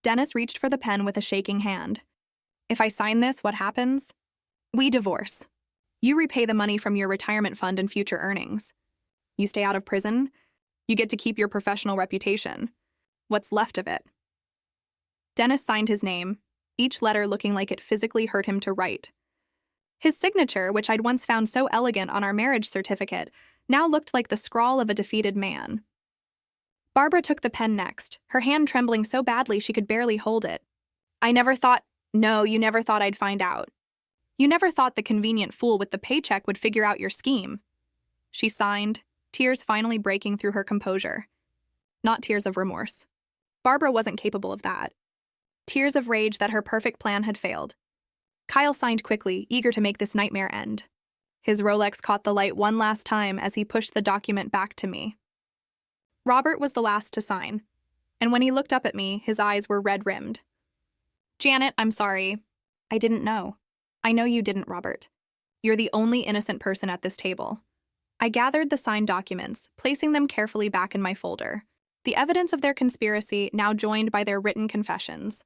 Dennis reached for the pen with a shaking hand. If I sign this, what happens? We divorce. You repay the money from your retirement fund and future earnings. You stay out of prison. You get to keep your professional reputation. What's left of it? Dennis signed his name, each letter looking like it physically hurt him to write. His signature, which I'd once found so elegant on our marriage certificate, now looked like the scrawl of a defeated man. Barbara took the pen next, her hand trembling so badly she could barely hold it. You never thought I'd find out. You never thought the convenient fool with the paycheck would figure out your scheme. She signed, tears finally breaking through her composure. Not tears of remorse. Barbara wasn't capable of that. Tears of rage that her perfect plan had failed. Kyle signed quickly, eager to make this nightmare end. His Rolex caught the light one last time as he pushed the document back to me. Robert was the last to sign, and when he looked up at me, his eyes were red-rimmed. Janet, I'm sorry. I didn't know. I know you didn't, Robert. You're the only innocent person at this table. I gathered the signed documents, placing them carefully back in my folder, the evidence of their conspiracy now joined by their written confessions.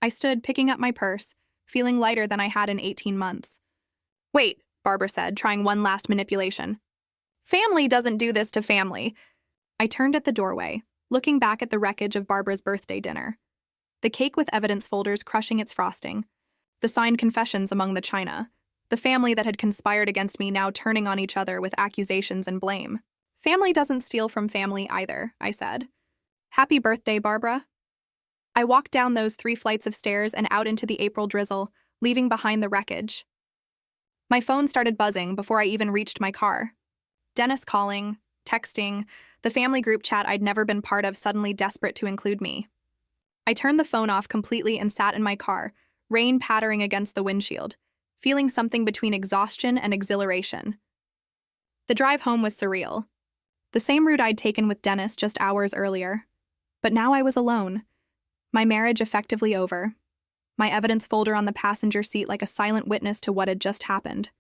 I stood picking up my purse, feeling lighter than I had in 18 months. Wait, Barbara said, trying one last manipulation. Family doesn't do this to family. I turned at the doorway, looking back at the wreckage of Barbara's birthday dinner. The cake with evidence folders crushing its frosting, the signed confessions among the china, the family that had conspired against me now turning on each other with accusations and blame. Family doesn't steal from family either, I said. Happy birthday, Barbara. I walked down those 3 flights of stairs and out into the April drizzle, leaving behind the wreckage. My phone started buzzing before I even reached my car. Dennis calling, texting, the family group chat I'd never been part of suddenly desperate to include me. I turned the phone off completely and sat in my car, rain pattering against the windshield, feeling something between exhaustion and exhilaration. The drive home was surreal. The same route I'd taken with Dennis just hours earlier. But now I was alone. My marriage effectively over. My evidence folder on the passenger seat like a silent witness to what had just happened.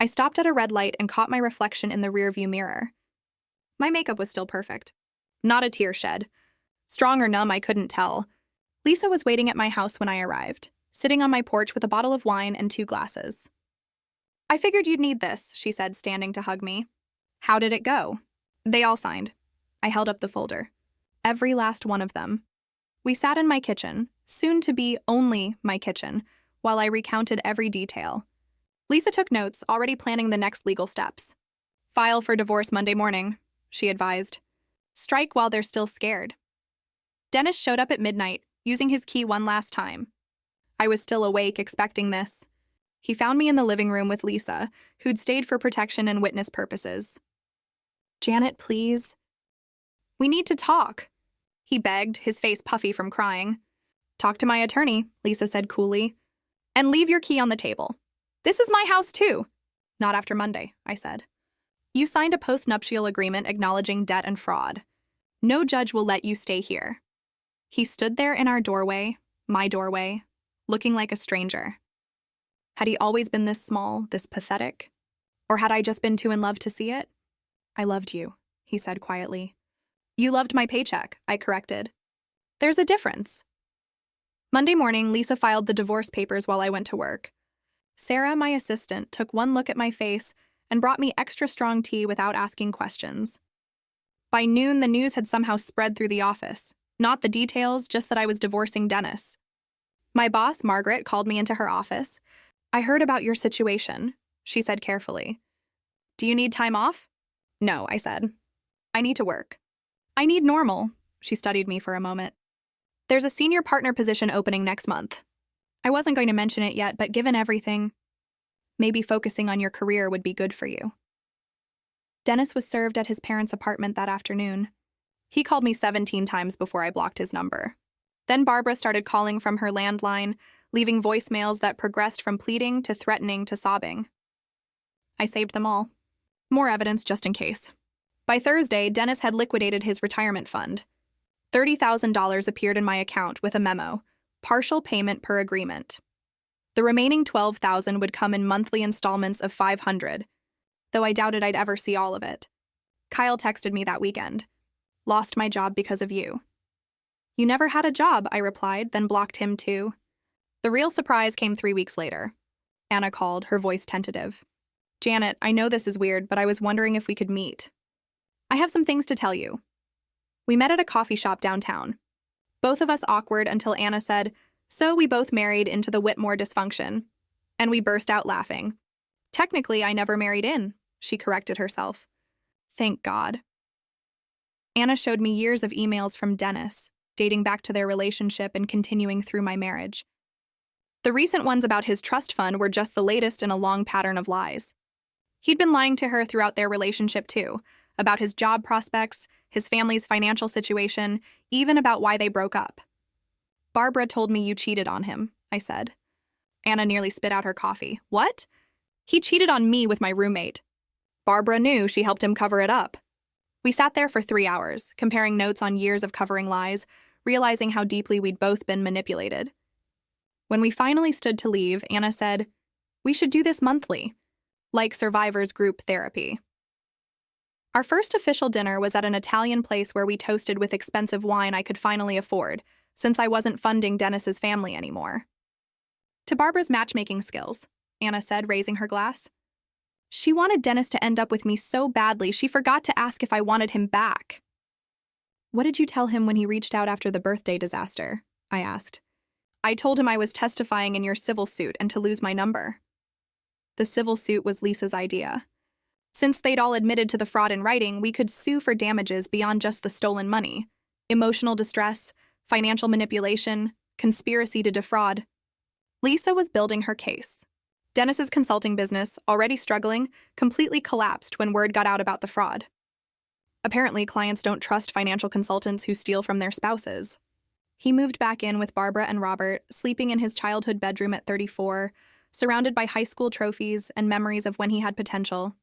I stopped at a red light and caught my reflection in the rearview mirror. My makeup was still perfect. Not a tear shed. Strong or numb, I couldn't tell. Lisa was waiting at my house when I arrived, sitting on my porch with a bottle of wine and 2 glasses. I figured you'd need this, she said, standing to hug me. How did it go? They all signed. I held up the folder. Every last one of them. We sat in my kitchen, soon to be only my kitchen, while I recounted every detail. Lisa took notes, already planning the next legal steps. File for divorce Monday morning, she advised. Strike while they're still scared. Dennis showed up at midnight, using his key one last time. I was still awake, expecting this. He found me in the living room with Lisa, who'd stayed for protection and witness purposes. Janet, please. We need to talk, he begged, his face puffy from crying. Talk to my attorney, Lisa said coolly. And leave your key on the table. This is my house too. Not after Monday, I said. You signed a post-nuptial agreement acknowledging debt and fraud. No judge will let you stay here. He stood there in our doorway, my doorway, looking like a stranger. Had he always been this small, this pathetic? Or had I just been too in love to see it? I loved you, he said quietly. You loved my paycheck, I corrected. There's a difference. Monday morning, Lisa filed the divorce papers while I went to work. Sarah, my assistant, took one look at my face and brought me extra strong tea without asking questions. By noon, the news had somehow spread through the office. Not the details, just that I was divorcing Dennis. My boss, Margaret, called me into her office. I heard about your situation, she said carefully. Do you need time off? No, I said. I need to work. I need normal, she studied me for a moment. There's a senior partner position opening next month. I wasn't going to mention it yet, but given everything, maybe focusing on your career would be good for you. Dennis was served at his parents' apartment that afternoon. He called me 17 times before I blocked his number. Then Barbara started calling from her landline, leaving voicemails that progressed from pleading to threatening to sobbing. I saved them all. More evidence just in case. By Thursday, Dennis had liquidated his retirement fund. $30,000 appeared in my account with a memo, partial payment per agreement. The remaining $12,000 would come in monthly installments of $500, though I doubted I'd ever see all of it. Kyle texted me that weekend. Lost my job because of you. You never had a job, I replied, then blocked him too. The real surprise came 3 weeks later. Anna called, her voice tentative. Janet, I know this is weird, but I was wondering if we could meet. I have some things to tell you. We met at a coffee shop downtown. Both of us awkward until Anna said, so we both married into the Whitmore dysfunction. And we burst out laughing. Technically, I never married in, she corrected herself. Thank God. Anna showed me years of emails from Dennis, dating back to their relationship and continuing through my marriage. The recent ones about his trust fund were just the latest in a long pattern of lies. He'd been lying to her throughout their relationship too, about his job prospects, his family's financial situation, even about why they broke up. Barbara told me you cheated on him, I said. Anna nearly spit out her coffee. What? He cheated on me with my roommate. Barbara knew, she helped him cover it up. We sat there for 3 hours, comparing notes on years of covering lies, realizing how deeply we'd both been manipulated. When we finally stood to leave, Anna said, we should do this monthly, like survivors group therapy. Our first official dinner was at an Italian place where we toasted with expensive wine I could finally afford, since I wasn't funding Dennis's family anymore. To Barbara's matchmaking skills, Anna said, raising her glass. She wanted Dennis to end up with me so badly, she forgot to ask if I wanted him back. What did you tell him when he reached out after the birthday disaster? I asked. I told him I was testifying in your civil suit and to lose my number. The civil suit was Lisa's idea. Since they'd all admitted to the fraud in writing, we could sue for damages beyond just the stolen money. emotional distress, financial manipulation, conspiracy to defraud. Lisa was building her case. Dennis's consulting business, already struggling, completely collapsed when word got out about the fraud. Apparently, clients don't trust financial consultants who steal from their spouses. He moved back in with Barbara and Robert, sleeping in his childhood bedroom at 34, surrounded by high school trophies and memories of when he had potential.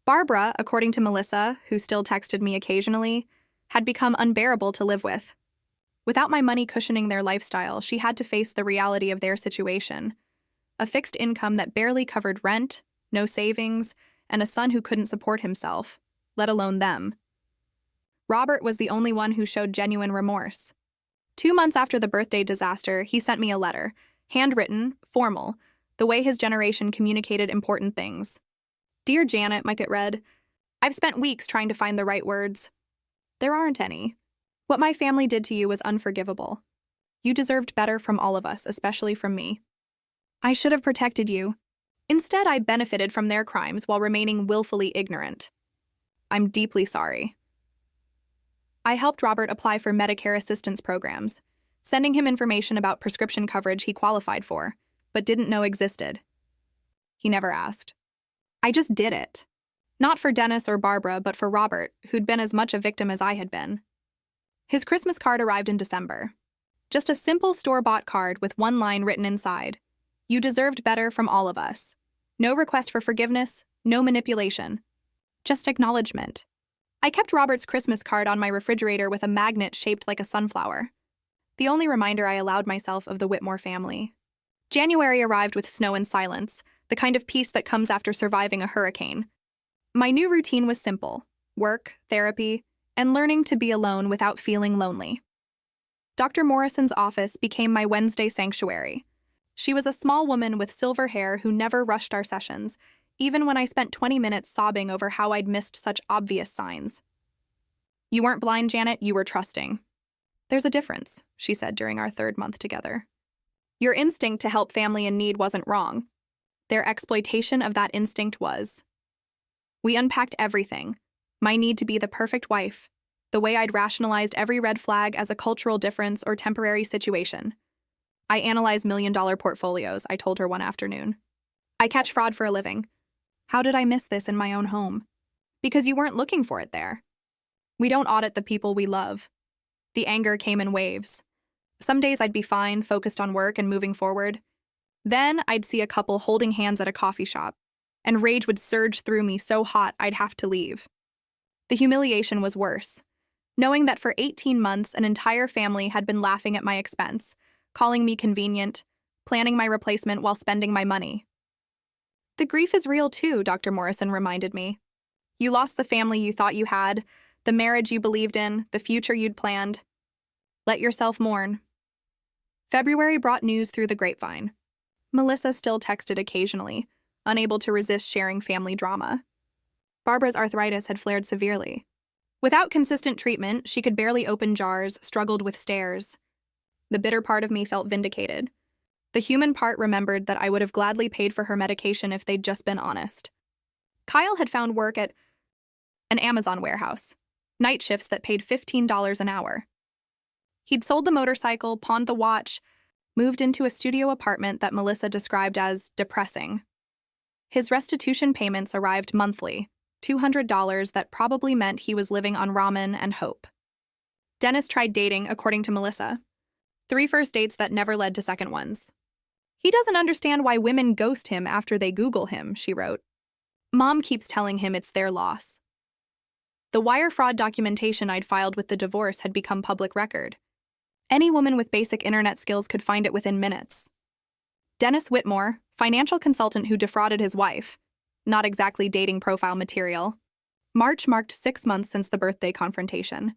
Barbara, according to Melissa, who still texted me occasionally, had become unbearable to live with. Without my money cushioning their lifestyle, she had to face the reality of their situation. A fixed income that barely covered rent, no savings, and a son who couldn't support himself, let alone them. Robert was the only one who showed genuine remorse. 2 months after the birthday disaster, he sent me a letter, handwritten, formal, the way his generation communicated important things. "Dear Janet," Mike it read, "I've spent weeks trying to find the right words. There aren't any. What my family did to you was unforgivable. You deserved better from all of us, especially from me. I should have protected you. Instead, I benefited from their crimes while remaining willfully ignorant. I'm deeply sorry." I helped Robert apply for Medicare assistance programs, sending him information about prescription coverage he qualified for, but didn't know existed. He never asked. I just did it. Not for Dennis or Barbara, but for Robert, who'd been as much a victim as I had been. His Christmas card arrived in December. Just a simple store-bought card with one line written inside. "You deserved better from all of us. No request for forgiveness, no manipulation. Just acknowledgement." I kept Robert's Christmas card on my refrigerator with a magnet shaped like a sunflower. The only reminder I allowed myself of the Whitmore family. January arrived with snow and silence, the kind of peace that comes after surviving a hurricane. My new routine was simple: work, therapy, and learning to be alone without feeling lonely. Dr. Morrison's office became my Wednesday sanctuary. She was a small woman with silver hair who never rushed our sessions, even when I spent 20 minutes sobbing over how I'd missed such obvious signs. "You weren't blind, Janet, you were trusting. There's a difference," she said during our 3rd month together. "Your instinct to help family in need wasn't wrong. Their exploitation of that instinct was." We unpacked everything: my need to be the perfect wife, the way I'd rationalized every red flag as a cultural difference or temporary situation. "I analyze million-dollar portfolios," I told her one afternoon. "I catch fraud for a living. How did I miss this in my own home?" "Because you weren't looking for it there. We don't audit the people we love." The anger came in waves. Some days I'd be fine, focused on work and moving forward. Then I'd see a couple holding hands at a coffee shop, and rage would surge through me so hot I'd have to leave. The humiliation was worse, knowing that for 18 months an entire family had been laughing at my expense, calling me convenient, planning my replacement while spending my money. "The grief is real too," Dr. Morrison reminded me. "You lost the family you thought you had, the marriage you believed in, the future you'd planned. Let yourself mourn." February brought news through the grapevine. Melissa still texted occasionally, unable to resist sharing family drama. Barbara's arthritis had flared severely. Without consistent treatment, she could barely open jars, struggled with stairs. The bitter part of me felt vindicated. The human part remembered that I would have gladly paid for her medication if they'd just been honest. Kyle had found work at an Amazon warehouse, night shifts that paid $15 an hour. He'd sold the motorcycle, pawned the watch, moved into a studio apartment that Melissa described as depressing. His restitution payments arrived monthly, $200 that probably meant he was living on ramen and hope. Dennis tried dating, according to Melissa. 3 first dates that never led to second ones. "He doesn't understand why women ghost him after they Google him," she wrote. "Mom keeps telling him it's their loss." The wire fraud documentation I'd filed with the divorce had become public record. Any woman with basic internet skills could find it within minutes. Dennis Whitmore, financial consultant who defrauded his wife. Not exactly dating profile material. March marked 6 months since the birthday confrontation.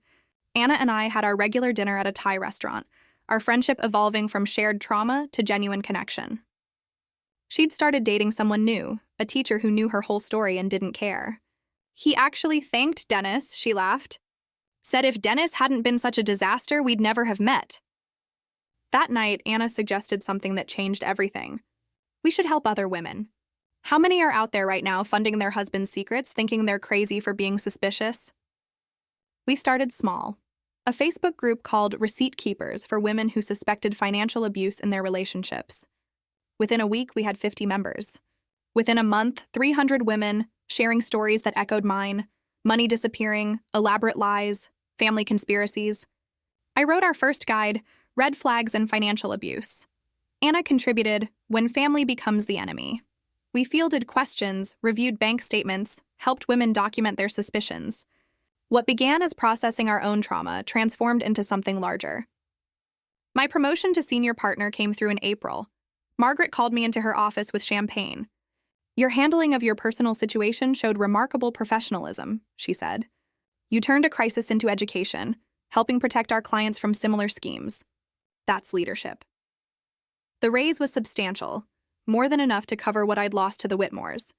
Anna and I had our regular dinner at a Thai restaurant, our friendship evolving from shared trauma to genuine connection. She'd started dating someone new, a teacher who knew her whole story and didn't care. "He actually thanked Dennis," she laughed. "Said if Dennis hadn't been such a disaster, we'd never have met." That night, Anna suggested something that changed everything. We should help other women. How many are out there right now funding their husband's secrets, thinking they're crazy for being suspicious? We started small. a Facebook group called Receipt Keepers for women who suspected financial abuse in their relationships. Within a week, we had 50 members. Within a month, 300 women sharing stories that echoed mine: money disappearing, elaborate lies, family conspiracies. I wrote our first guide, Red Flags in Financial Abuse. Anna contributed, When Family Becomes the Enemy. We fielded questions, reviewed bank statements, helped women document their suspicions. What began as processing our own trauma transformed into something larger. My promotion to senior partner came through in April. Margaret called me into her office with champagne. Your handling of your personal situation showed remarkable professionalism, she said. You turned a crisis into education, helping protect our clients from similar schemes. That's leadership. The raise was substantial, more than enough to cover what I'd lost to the Whitmores.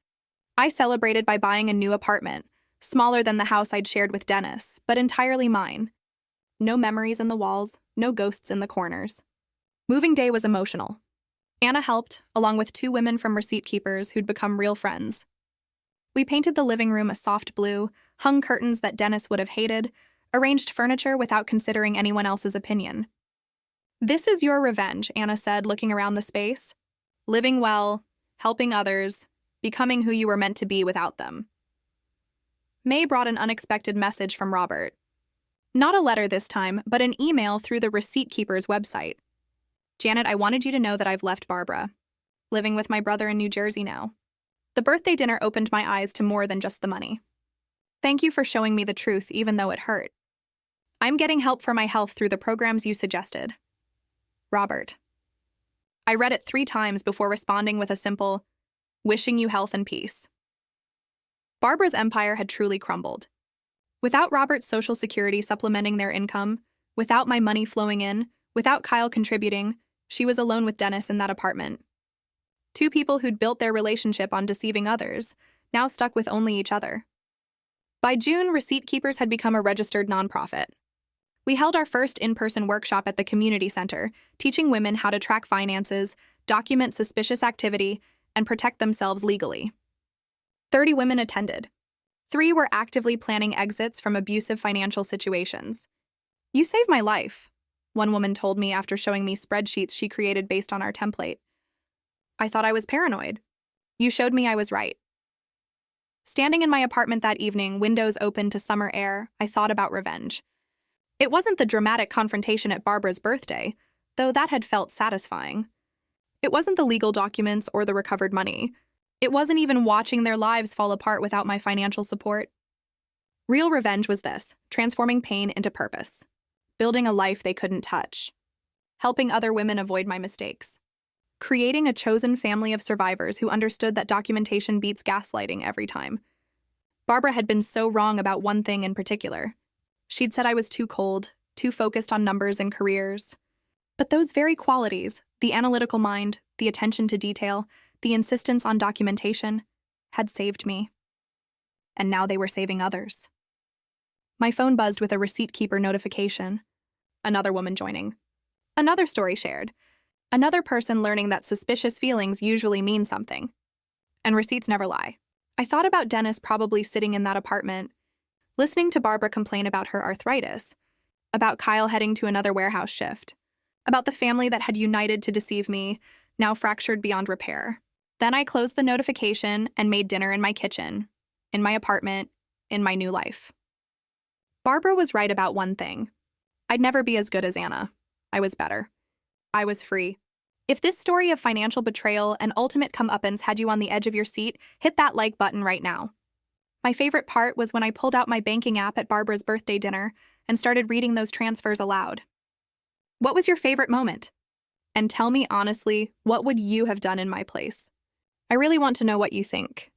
I celebrated by buying a new apartment, smaller than the house I'd shared with Dennis, but entirely mine. No memories in the walls, no ghosts in the corners. Moving day was emotional. Anna helped, along with 2 women from Receipt Keepers who'd become real friends. We painted the living room a soft blue, hung curtains that Dennis would have hated, arranged furniture without considering anyone else's opinion. This is your revenge, Anna said, looking around the space. Living well, helping others, becoming who you were meant to be without them. May brought an unexpected message from Robert. Not a letter this time, but an email through the Receipt Keepers website. Janet, I wanted you to know that I've left Barbara. Living with my brother in New Jersey now. The birthday dinner opened my eyes to more than just the money. Thank you for showing me the truth, even though it hurt. I'm getting help for my health through the programs you suggested. Robert. I read it 3 times before responding with a simple, wishing you health and peace. Barbara's empire had truly crumbled. Without Robert's Social Security supplementing their income, without my money flowing in, without Kyle contributing, she was alone with Dennis in that apartment. 2 people who'd built their relationship on deceiving others, now stuck with only each other. By June, Receipt Keepers had become a registered nonprofit. We held our first in-person workshop at the community center, teaching women how to track finances, document suspicious activity, and protect themselves legally. 30 women attended. 3 were actively planning exits from abusive financial situations. You saved my life, one woman told me after showing me spreadsheets she created based on our template. I thought I was paranoid. You showed me I was right. Standing in my apartment that evening, windows open to summer air, I thought about revenge. It wasn't the dramatic confrontation at Barbara's birthday, though that had felt satisfying. It wasn't the legal documents or the recovered money. It wasn't even watching their lives fall apart without my financial support. Real revenge was this, transforming pain into purpose, building a life they couldn't touch, helping other women avoid my mistakes, creating a chosen family of survivors who understood that documentation beats gaslighting every time. Barbara had been so wrong about one thing in particular. She'd said I was too cold, too focused on numbers and careers. But those very qualities, the analytical mind, the attention to detail, the insistence on documentation, had saved me. And now they were saving others. My phone buzzed with a Receipt Keeper notification. Another woman joining. Another story shared. Another person learning that suspicious feelings usually mean something. And receipts never lie. I thought about Dennis probably sitting in that apartment, listening to Barbara complain about her arthritis, about Kyle heading to another warehouse shift, about the family that had united to deceive me, now fractured beyond repair. Then I closed the notification and made dinner in my kitchen, in my apartment, in my new life. Barbara was right about one thing. I'd never be as good as Anna. I was better. I was free. If this story of financial betrayal and ultimate comeuppance had you on the edge of your seat, hit that like button right now. My favorite part was when I pulled out my banking app at Barbara's birthday dinner and started reading those transfers aloud. What was your favorite moment? And tell me honestly, what would you have done in my place? I really want to know what you think.